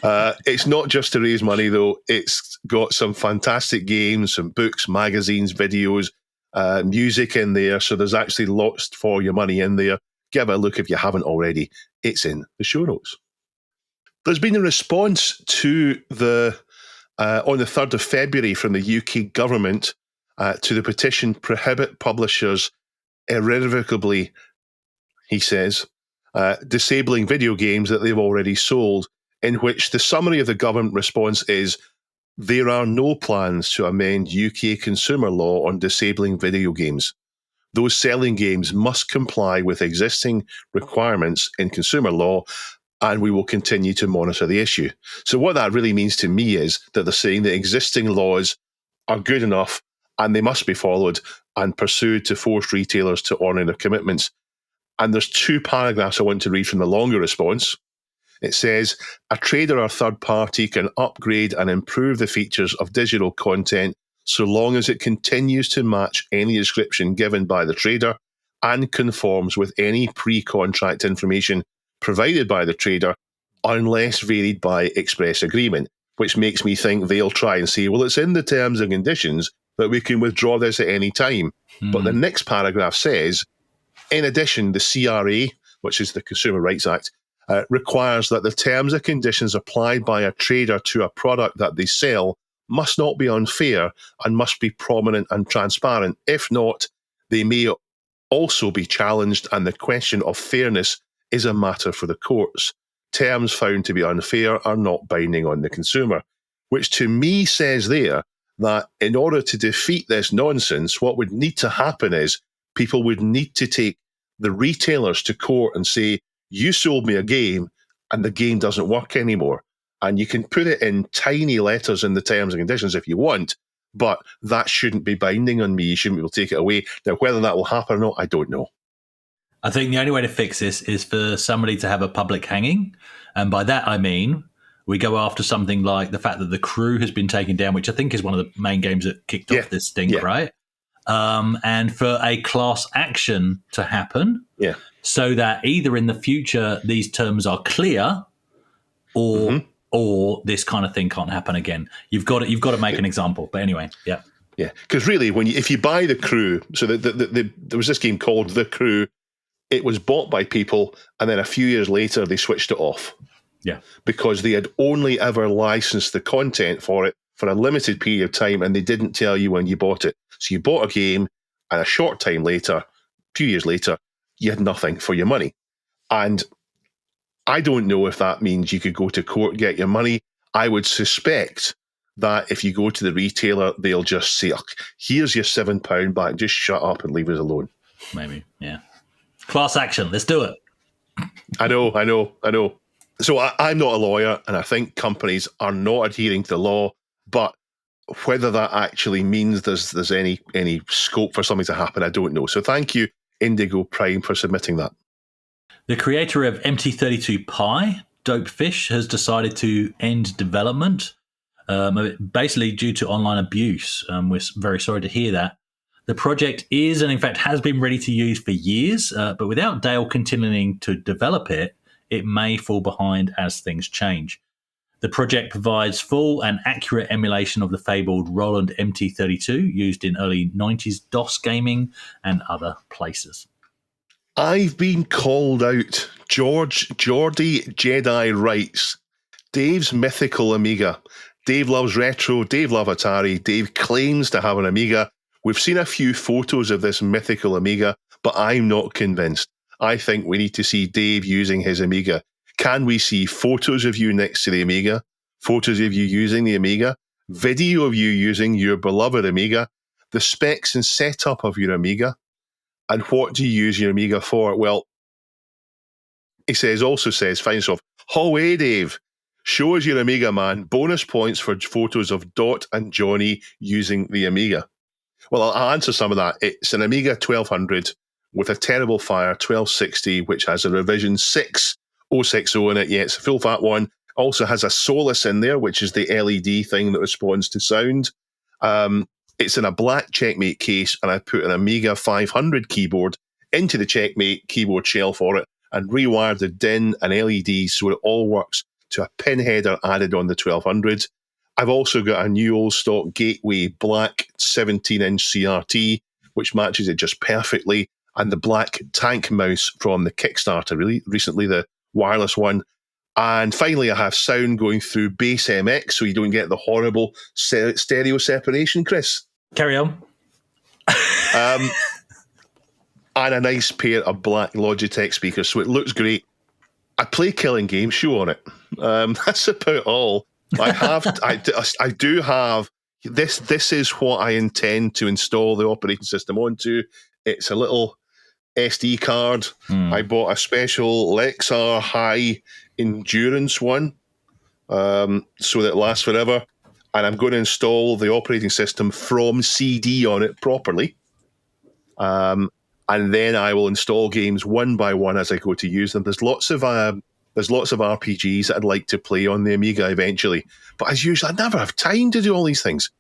It's not just to raise money, though. It's got some fantastic games, some books, magazines, videos, music in there. So there's actually lots for your money in there. Give it a look if you haven't already. It's in the show notes. There's been a response to the on the 3rd of February from the UK government to the petition Prohibit Publishers Irrevocably, he says, disabling video games that they've already sold, in which the summary of the government response is, there are no plans to amend UK consumer law on disabling video games. Those selling games must comply with existing requirements in consumer law, and we will continue to monitor the issue. So what that really means to me is that they're saying that existing laws are good enough and they must be followed and pursued to force retailers to honour their commitments. And there's 2 paragraphs I want to read from the longer response. It says, a trader or third party can upgrade and improve the features of digital content so long as it continues to match any description given by the trader and conforms with any pre-contract information provided by the trader, unless varied by express agreement, which makes me think they'll try and say, well, it's in the terms and conditions that we can withdraw this at any time. But the next paragraph says, in addition, the CRA, which is the Consumer Rights Act, requires that the terms and conditions applied by a trader to a product that they sell must not be unfair and must be prominent and transparent. If not, they may also be challenged, and the question of fairness is a matter for the courts. Terms found to be unfair are not binding on the consumer, which to me says there that in order to defeat this nonsense, what would need to happen is people would need to take the retailers to court and say, you sold me a game and the game doesn't work anymore. And you can put it in tiny letters in the terms and conditions if you want, but that shouldn't be binding on me. You shouldn't be able to take it away. Now, whether that will happen or not, I don't know. I think the only way to fix this is for somebody to have a public hanging. And by that, I mean, we go after something like the fact that The Crew has been taken down, which I think is one of the main games that kicked off this stink, right? And for a class action to happen, so that either in the future these terms are clear, or this kind of thing can't happen again. You've got to make an example. But anyway, yeah, because really, if you buy The Crew, so there was this game called The Crew. It was bought by people, and then a few years later they switched it off. Yeah, because they had only ever licensed the content for it for a limited period of time, and they didn't tell you when you bought it. So you bought a game, and a short time later, a few years later, you had nothing for your money. And I don't know if that means you could go to court, get your money. I would suspect that if you go to the retailer, they'll just say, here's your £7 back, just shut up and leave us alone. Maybe, yeah. Class action, let's do it. I know. So I'm not a lawyer, and I think companies are not adhering to the law, but whether that actually means there's any scope for something to happen, I don't know. So thank you, Indigo Prime, for submitting that. The creator of MT32 Pi, Dopefish, has decided to end development, basically due to online abuse. We're very sorry to hear that. The project is, and in fact has been ready to use for years, but without Dale continuing to develop it, it may fall behind as things change. The project provides full and accurate emulation of the fabled Roland MT32 used in early 90s DOS gaming and other places. I've been called out. Geordie Jedi writes, Dave's mythical Amiga. Dave loves retro, Dave loves Atari, Dave claims to have an Amiga. We've seen a few photos of this mythical Amiga, but I'm not convinced. I think we need to see Dave using his Amiga. Can we see photos of you next to the Amiga? Photos of you using the Amiga? Video of you using your beloved Amiga? The specs and setup of your Amiga? And what do you use your Amiga for? Well, he also says, finds off, hey Dave, show us your Amiga, man. Bonus points for photos of Dot and Johnny using the Amiga. Well, I'll answer some of that. It's an Amiga 1200 with a terrible fire 1260, which has a revision 6060 in it. Yeah, it's a full fat one. Also has a Solus in there, which is the LED thing that responds to sound. It's in a black Checkmate case, and I put an Amiga 500 keyboard into the Checkmate keyboard shell for it and rewired the DIN and LEDs so it all works to a pin header added on the 1200. I've also got a new old stock Gateway black 17-inch CRT, which matches it just perfectly, and the black tank mouse from the Kickstarter, really recently, the wireless one. And finally, I have sound going through Bass MX, so you don't get the horrible stereo separation, Chris. Carry on. And a nice pair of black Logitech speakers, so it looks great. I play Killing Game Show on it. That's about all. I do have this. This is what I intend to install the operating system onto. It's a little SD card. I bought a special Lexar High Endurance one, so that it lasts forever. And I'm going to install the operating system from CD on it properly. And then I will install games one by one as I go to use them. There's lots of RPGs that I'd like to play on the Amiga eventually, but as usual, I never have time to do all these things.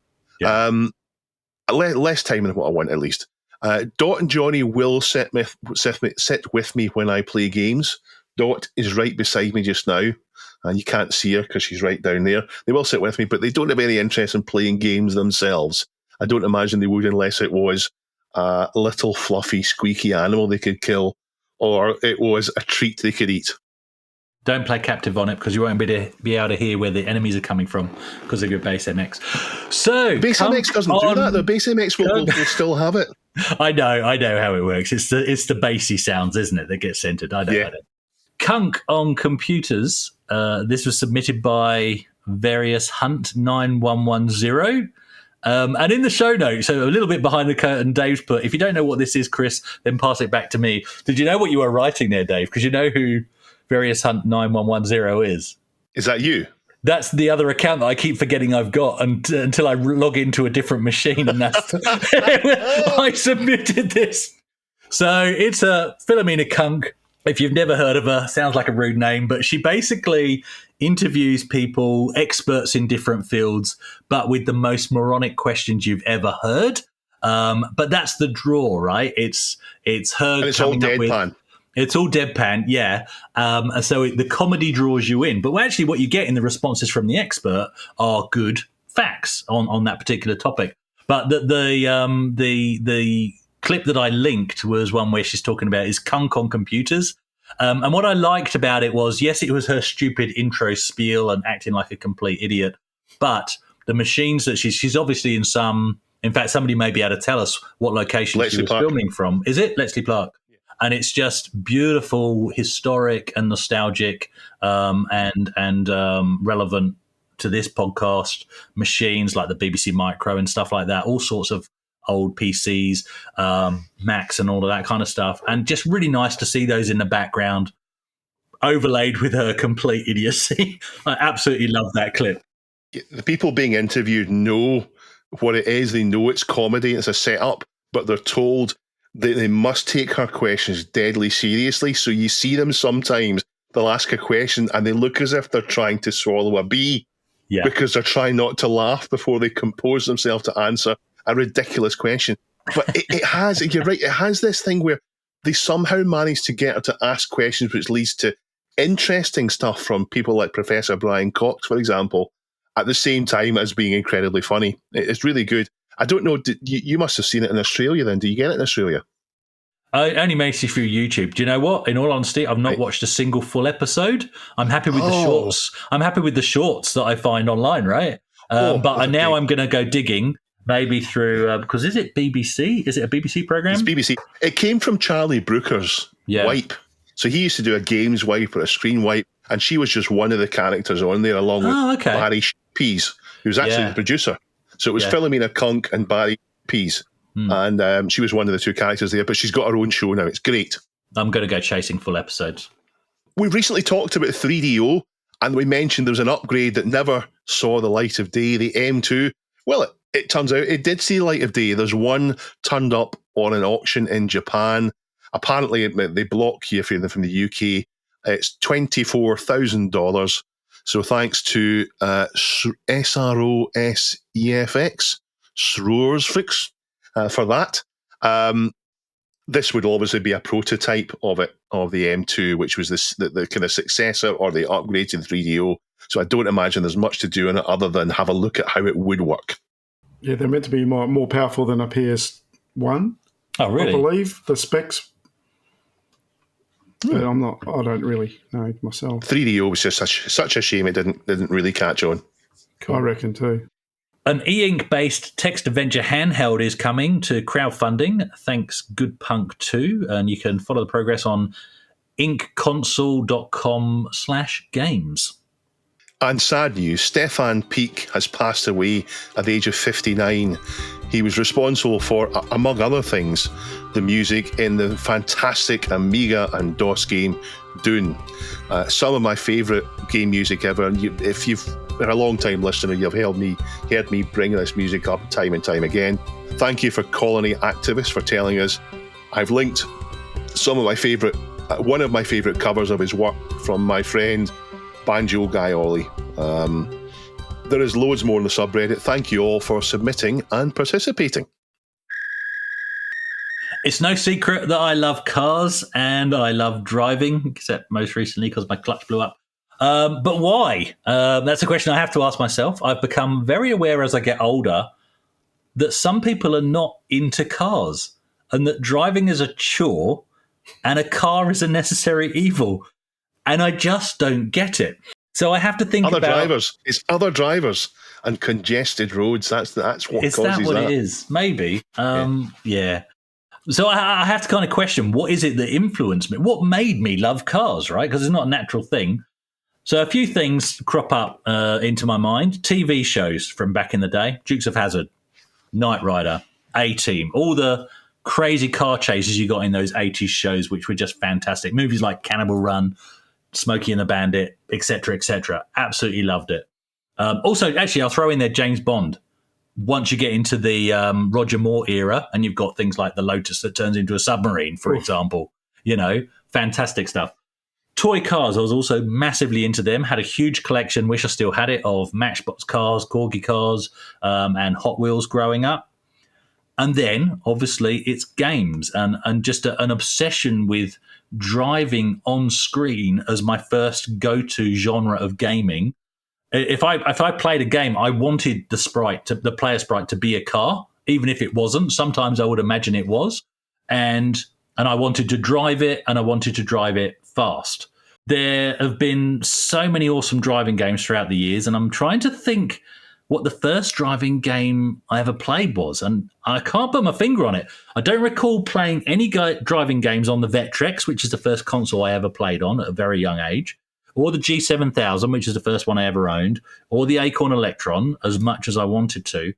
Yeah. less time than what I want, at least. Dot and Johnny will sit with me when I play games. Dot is right beside me just now, and you can't see her because she's right down there. They will sit with me, but they don't have any interest in playing games themselves. I don't imagine they would unless it was a little fluffy, squeaky animal they could kill, or it was a treat they could eat. Don't play captive on it because you won't be able to hear where the enemies are coming from because of your base MX. So Base MX doesn't do that. The base MX will still have it. I know how it works. It's the bassy sounds, isn't it, that get centered. I know it. Kunk on computers. This was submitted by Various Hunt 9110. And in the show notes, so a little bit behind the curtain, Dave's put, if you don't know what this is, Chris, then pass it back to me. Did you know what you were writing there, Dave? Because you know who Various Hunt 9110 is. Is that you? That's the other account that I keep forgetting I've got until I log into a different machine, and that's I submitted this. So it's a Philomena Kunk. If you've never heard of her, sounds like a rude name, but she basically interviews people, experts in different fields, but with the most moronic questions you've ever heard. But that's the draw, right? It's her. And it's all deadpan. It's all deadpan, yeah. And so the comedy draws you in. But actually what you get in the responses from the expert are good facts on that particular topic. But the clip that I linked was one where she's talking about is Kunk on computers. And what I liked about it was, yes, it was her stupid intro spiel and acting like a complete idiot. But the machines that she's obviously in some... In fact, somebody may be able to tell us what location she was filming from. Is it? Letsley Park. And it's just beautiful, historic and nostalgic and relevant to this podcast. Machines like the BBC Micro and stuff like that, all sorts of old PCs, Macs and all of that kind of stuff. And just really nice to see those in the background, overlaid with her complete idiocy. I absolutely love that clip. The people being interviewed know what it is. They know it's comedy, it's a setup, but they're told that they must take her questions deadly seriously. So you see them sometimes, they'll ask a question and they look as if they're trying to swallow a bee because they're trying not to laugh before they compose themselves to answer a ridiculous question. But it has, you're right, it has this thing where they somehow manage to get her to ask questions which leads to interesting stuff from people like Professor Brian Cox, for example, at the same time as being incredibly funny. It's really good. I don't know, you must have seen it in Australia then. Do you get it in Australia? I only makes it through YouTube. Do you know what? In all honesty, I've not watched a single full episode. I'm happy with the shorts. I'm happy with the shorts that I find online, right? But now I'm going to go digging, maybe through, because is it BBC? Is it a BBC program? It's BBC. It came from Charlie Brooker's Wipe. So he used to do a games wipe or a screen wipe, and she was just one of the characters on there along with Barry Pease, who was actually the producer. So it was Philomena Kunk and Barry Pease. And she was one of the two characters there, but she's got her own show now. It's great. I'm going to go chasing full episodes. We recently talked about 3DO, and we mentioned there was an upgrade that never saw the light of day, the M2. Well, it turns out it did see the light of day. There's one turned up on an auction in Japan. Apparently, they block you from the UK. It's $24,000. So thanks to SROSEFX, Sroersfix, for that. This would obviously be a prototype of the M2, which was the kind of successor or the upgrade to the 3DO. So I don't imagine there's much to do in it other than have a look at how it would work. Yeah, they're meant to be more powerful than a PS1. Oh, really? I believe the specs. But I don't really know myself. 3DO was just such a shame it didn't really catch on. I reckon too. An e-ink-based text adventure handheld is coming to crowdfunding, thanks Good Punk 2, and you can follow the progress on inkconsole.com/games. And sad news, Stefan Peak has passed away at the age of 59. He was responsible for, among other things, the music in the fantastic Amiga and DOS game Dune. Some of my favourite game music ever. And if you've been a long-time listener, you've heard me bring this music up time and time again. Thank you for Colony Activists for telling us. I've linked one of my favourite covers of his work from my friend Banjo Guy Ollie. There is loads more in the subreddit. Thank you all for submitting and participating. It's no secret that I love cars and I love driving, except most recently because my clutch blew up. But why? That's a question I have to ask myself. I've become very aware as I get older that some people are not into cars and that driving is a chore and a car is a necessary evil. And I just don't get it. So I have to think other about... drivers. It's other drivers and congested roads. That's what causes that. Is that what it is? Maybe. Yeah. So I have to kind of question, what is it that influenced me? What made me love cars, right? Because it's not a natural thing. So a few things crop up into my mind. TV shows from back in the day. Dukes of Hazzard, Knight Rider, A-Team, all the crazy car chases you got in those 80s shows, which were just fantastic. Movies like Cannibal Run, Smokey and the Bandit, etc., etc. Absolutely loved it. Also, actually, I'll throw in there James Bond. Once you get into the Roger Moore era and you've got things like the Lotus that turns into a submarine, for example, fantastic stuff. Toy cars, I was also massively into them, had a huge collection, wish I still had it, of Matchbox cars, Corgi cars, and Hot Wheels growing up. And then, obviously, it's games and just an obsession with driving on screen as my first go-to genre of gaming. If I played a game, I wanted the player sprite to be a car, even if it wasn't. Sometimes I would imagine it was, and I wanted to drive it, and I wanted to drive it fast. There have been so many awesome driving games throughout the years, and I'm trying to think what the first driving game I ever played was, and I can't put my finger on it. I don't recall playing any driving games on the Vectrex, which is the first console I ever played on at a very young age, or the G7000, which is the first one I ever owned, or the Acorn Electron, as much as I wanted to.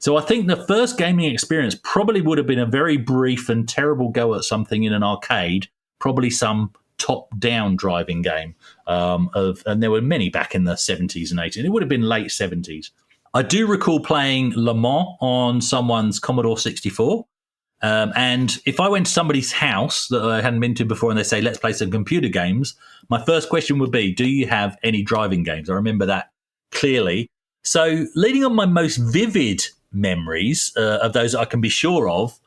So I think the first gaming experience probably would have been a very brief and terrible go at something in an arcade, probably some top-down driving game. And there were many back in the 70s and 80s. It would have been late 70s. I do recall playing Le Mans on someone's Commodore 64. And if I went to somebody's house that I hadn't been to before and they say, let's play some computer games, my first question would be, do you have any driving games? I remember that clearly. So leading on my most vivid memories of those that I can be sure of,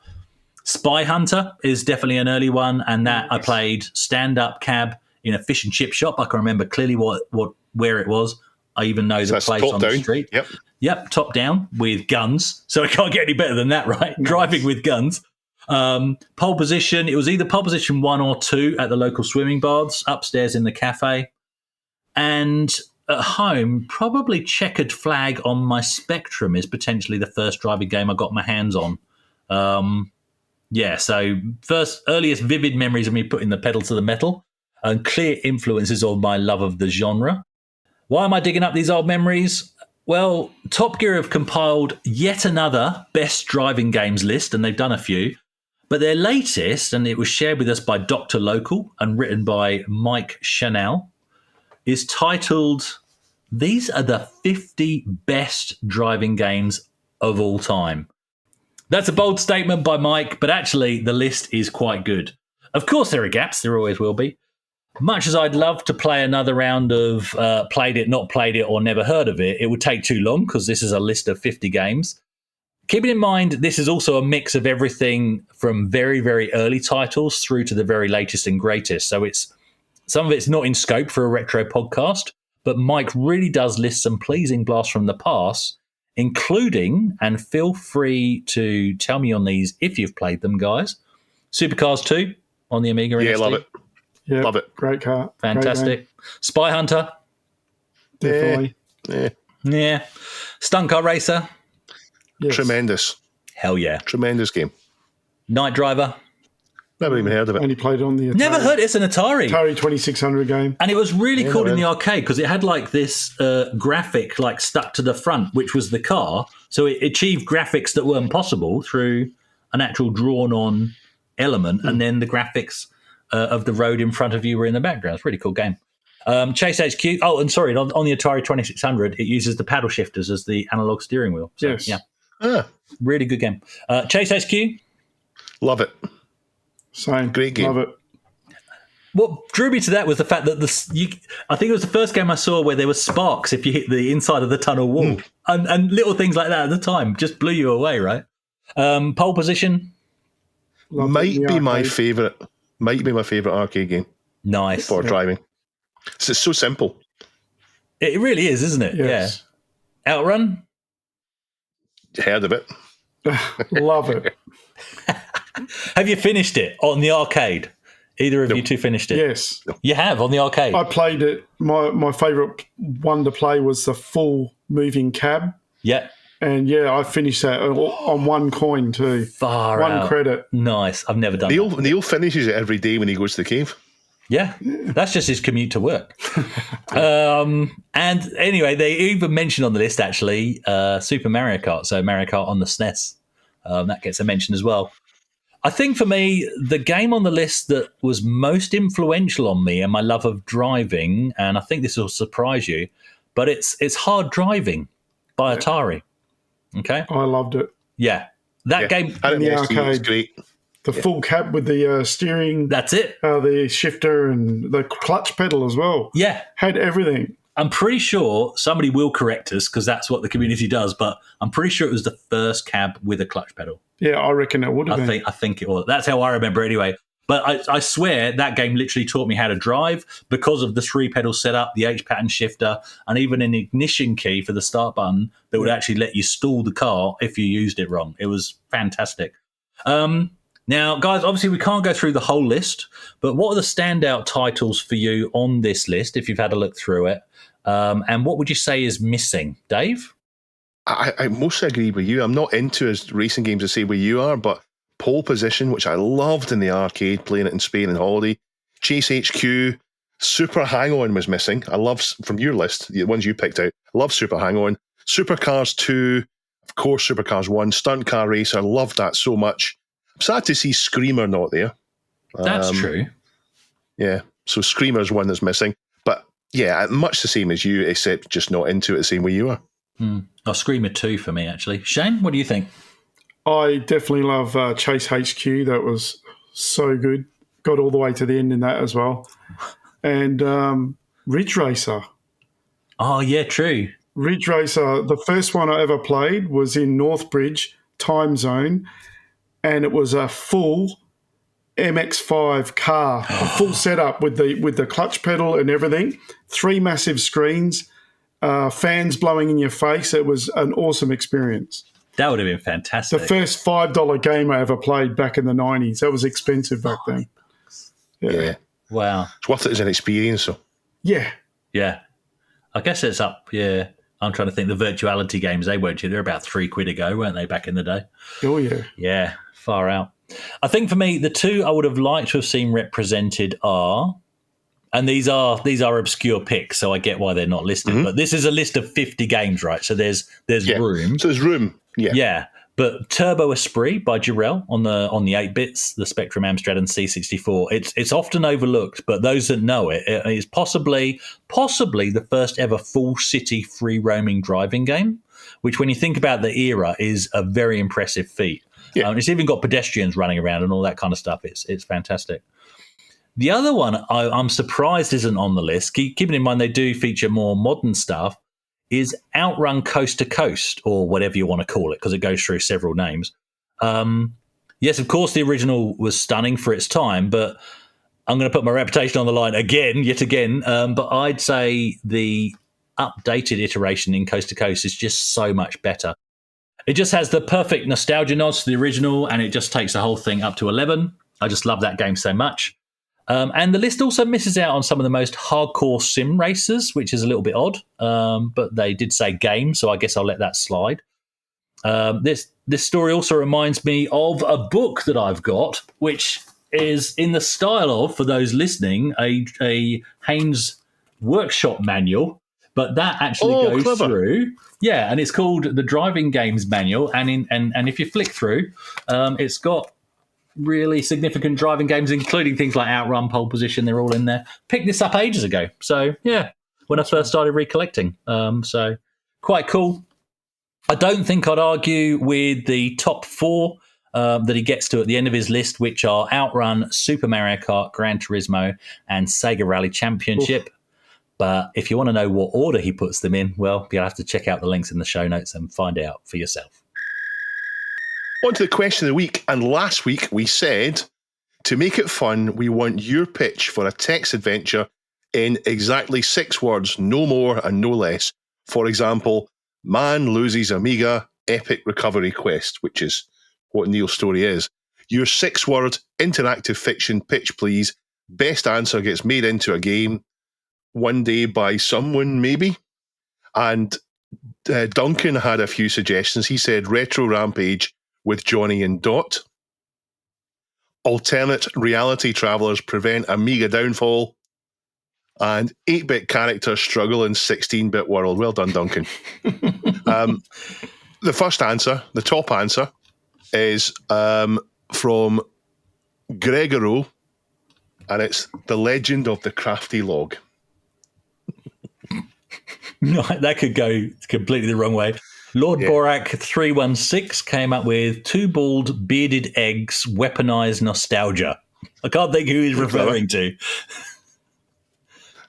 Spy Hunter is definitely an early one, and that I played stand-up cab in a fish and chip shop. I can remember clearly where it was. I even know the place on the street. Yep, top down with guns. So it can't get any better than that, right? Nice. Driving with guns. Pole position. It was either pole position 1 or 2 at the local swimming baths, upstairs in the cafe. And at home, probably Checkered Flag on my Spectrum is potentially the first driving game I got my hands on. So earliest vivid memories of me putting the pedal to the metal and clear influences of my love of the genre. Why am I digging up these old memories? Well, Top Gear have compiled yet another best driving games list, and they've done a few. But their latest, and it was shared with us by Dr. Local and written by Mike Chanel, is titled, These are the 50 best driving games of all time. That's a bold statement by Mike, but actually the list is quite good. Of course there are gaps, there always will be. Much as I'd love to play another round of played it, not played it, or never heard of it, it would take too long because this is a list of 50 games. Keeping in mind, this is also a mix of everything from very, very early titles through to the very latest and greatest. So some of it's not in scope for a retro podcast, but Mike really does list some pleasing blasts from the past, including, and feel free to tell me on these if you've played them, guys, Supercars 2 on the Amiga NXT. Yeah, love it. Yeah, love it. Great car. Fantastic. Spy Hunter. Definitely. Yeah. Stunt Car Racer. Yes. Tremendous. Hell yeah. Tremendous game. Night Driver. Never even heard of it. Only played on the Atari. Never heard it. It's an Atari. Atari 2600 game. And it was really cool in the arcade because it had like this graphic like stuck to the front, which was the car. So it achieved graphics that weren't possible through an actual drawn-on element. And then the graphics of the road in front of you were in the background. It's a really cool game. Chase HQ. Oh, and sorry, on the Atari 2600, it uses the paddle shifters as the analog steering wheel. So, yes. Yeah. Really good game. Chase HQ. Love it. Same. Great game. Love it. what drew me to that was the fact that I think it was the first game I saw where there were sparks if you hit the inside of the tunnel wall, and little things like that at the time just blew you away, right? Pole position Loved it in the my arcade. favourite. Might be my favourite arcade game nice. for driving. It's so simple. It really is, isn't it? Yes. Yeah. Outrun. Heard of it? Love it. Have you finished it on the arcade? Either of you two finished it? Yes. You have on the arcade. I played it. My favourite one to play was the full moving cab. Yeah. And yeah, I finished that on one coin too. Far one out. credit. Nice. I've never done that. Neil finishes it every day when he goes to the cave. Yeah, that's just his commute to work. And anyway, they even mentioned on the list, actually, Super Mario Kart. So Mario Kart on the SNES. That gets a mention as well. I think for me, the game on the list that was most influential on me and my love of driving, and I think this will surprise you, but it's Hard Driving by Atari. Okay? I loved it. Yeah. That game... And In the it was arcade. great. The full cab with the steering, That's it. the shifter, and the clutch pedal as well. Yeah. Had everything. I'm pretty sure somebody will correct us because that's what the community does, but I'm pretty sure it was the first cab with a clutch pedal. Yeah, I reckon it would have been. I think it was. That's how I remember it anyway. But I swear that game literally taught me how to drive because of the 3-pedal setup, the H-pattern shifter, and even an ignition key for the start button that would actually let you stall the car if you used it wrong. It was fantastic. Now, guys, obviously we can't go through the whole list, but what are the standout titles for you on this list if you've had a look through it? And what would you say is missing? Dave? I mostly agree with you. I'm not into as racing games to say where you are, but Pole Position, which I loved in the arcade, playing it in Spain and holiday. Chase HQ, Super Hang-On was missing. I love, from your list, the ones you picked out, I love Super Hang-On. Supercars 2, of course, Supercars 1, Stunt Car Racer, loved that so much. I'm sad to see Screamer not there. That's true. Yeah, so Screamer's one that's missing. But yeah, much the same as you, except just not into it the same way you are. Oh, Screamer 2 for me, actually. Shane, what do you think? I definitely love Chase HQ. That was so good. Got all the way to the end in that as well. And Ridge Racer. Oh, yeah, true. Ridge Racer, the first one I ever played was in Northbridge time zone, and it was a full MX-5 car, a full setup with the clutch pedal and everything, 3 massive screens, fans blowing in your face. It was an awesome experience. That would have been fantastic. The first $5 game I ever played back in the 90s. That was expensive back then. Yeah. Wow. It's worth it as an experience, though. Yeah. Yeah. I guess it's up, yeah. I'm trying to think the virtuality games, they weren't cheap. They were about £3 ago, weren't they, back in the day? Oh, yeah. Yeah, far out. I think for me, the two I would have liked to have seen represented are, and these are obscure picks, so I get why they're not listed, but this is a list of 50 games, right? So there's room. So there's room. Yeah. Yeah. But Turbo Esprit by Jarrell on the 8-bits, the Spectrum Amstrad and C64, it's often overlooked, but those that know it is possibly the first ever full city free roaming driving game, which when you think about the era is a very impressive feat. Yeah. It's even got pedestrians running around and all that kind of stuff. It's fantastic. The other one I'm surprised isn't on the list, keeping in mind they do feature more modern stuff, is Outrun Coast to Coast, or whatever you want to call it, because it goes through several names. Yes, of course, the original was stunning for its time, but I'm going to put my reputation on the line yet again. But I'd say the updated iteration in Coast to Coast is just so much better. It just has the perfect nostalgia nods to the original, and it just takes the whole thing up to 11. I just love that game so much. And the list also misses out on some of the most hardcore sim racers, which is a little bit odd. But they did say game, so I guess I'll let that slide. This story also reminds me of a book that I've got, which is in the style of, for those listening, a Haynes workshop manual. But that actually goes clever. through. Yeah, and it's called the Driving Games Manual. And if you flick through, it's got really significant driving games, including things like Outrun, Pole Position. They're all in there. Picked this up ages ago. So, yeah, when I first started recollecting. So, quite cool. I don't think I'd argue with the top 4 that he gets to at the end of his list, which are Outrun, Super Mario Kart, Gran Turismo, and Sega Rally Championship. Oof. But if you want to know what order he puts them in, well, you'll have to check out the links in the show notes and find out for yourself. On to the question of the week. And last week we said, to make it fun, we want your pitch for a text adventure in exactly 6 words, no more and no less. For example, man loses Amiga, epic recovery quest, which is what Neil's story is. Your 6-word interactive fiction pitch, please. Best answer gets made into a game one day by someone, maybe. And Duncan had a few suggestions. He said Retro Rampage with Johnny and Dot. Alternate reality travelers prevent Amiga downfall. And 8-bit characters struggle in 16-bit world. Well done, Duncan. The first answer, the top answer, is from Gregoro, and it's The Legend of the Crafty Log. No, that could go completely the wrong way. Lord Borak 316 came up with 2 bald bearded eggs, weaponized nostalgia. I can't think who he's referring to.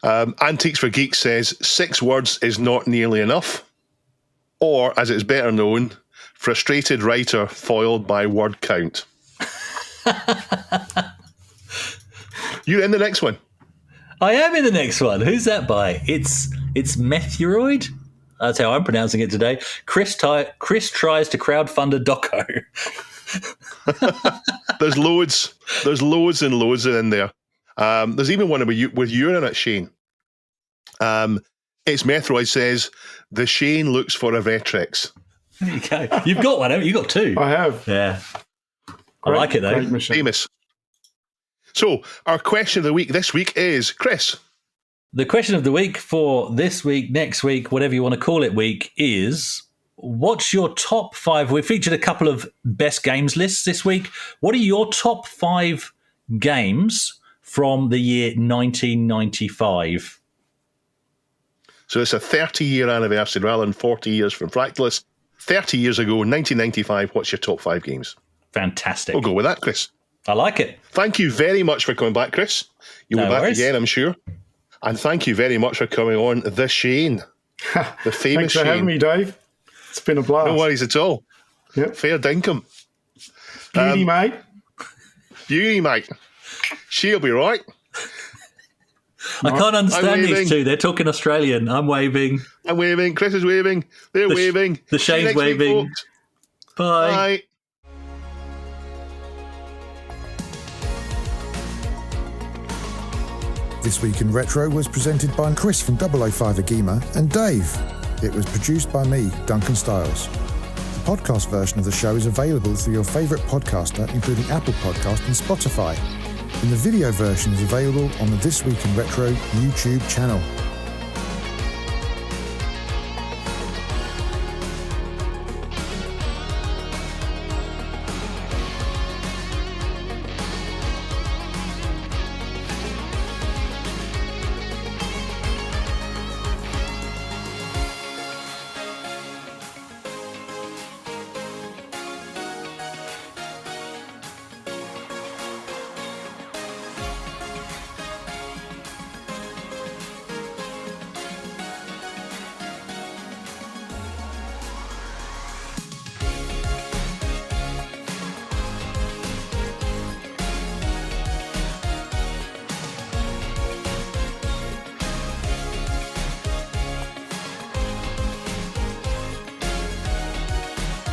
Antiques for Geeks says 6 words is not nearly enough. Or, as it's better known, frustrated writer foiled by word count. You're in the next one. I am in the next one. Who's that by? It's Meteoroid. That's how I'm pronouncing it today. Chris tries to crowdfund a doco. There's loads and loads in there. There's even one with urine in it, Shane. It's Metroid says, the Shane looks for a Vectrex. There you go. You've got one, haven't you? You've got 2. I have. Yeah. I like it, though. Famous. So, our question of the week this week is, Chris. The question of the week for this week, next week, whatever you want to call it week, is what's your top 5? We featured a couple of best games lists this week. What are your top 5 games from the year 1995? So it's a 30-year anniversary rather than 40 years from Fractalus. 30 years ago, 1995, what's your top 5 games? Fantastic. We'll go with that, Chris. I like it. Thank you very much for coming back, Chris. You'll be back again, I'm sure. And thank you very much for coming on The Shane, the famous Shane. Thanks for having me, Dave. It's been a blast. No worries at all. Yep. Fair dinkum. Beauty, mate. Beauty, mate. She'll be right. I can't understand these two. They're talking Australian. I'm waving. I'm waving. Chris is waving. They're waving. The Shane's waving. Week, Bye. Bye. This Week in Retro was presented by Chris from 005 Agema and Dave. It was produced by me, Duncan Styles. The podcast version of the show is available through your favourite podcaster, including Apple Podcast and Spotify. And the video version is available on the This Week in Retro YouTube channel.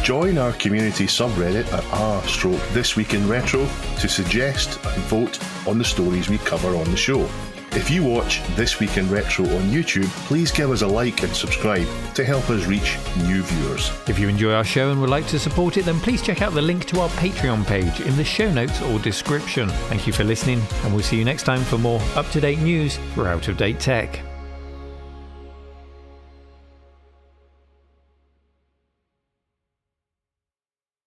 Join our community subreddit at r/This Week in Retro to suggest and vote on the stories we cover on the show. If you watch This Week in Retro on YouTube, please give us a like and subscribe to help us reach new viewers. If you enjoy our show and would like to support it, then please check out the link to our Patreon page in the show notes or description. Thank you for listening, and we'll see you next time for more up-to-date news for out-of-date tech.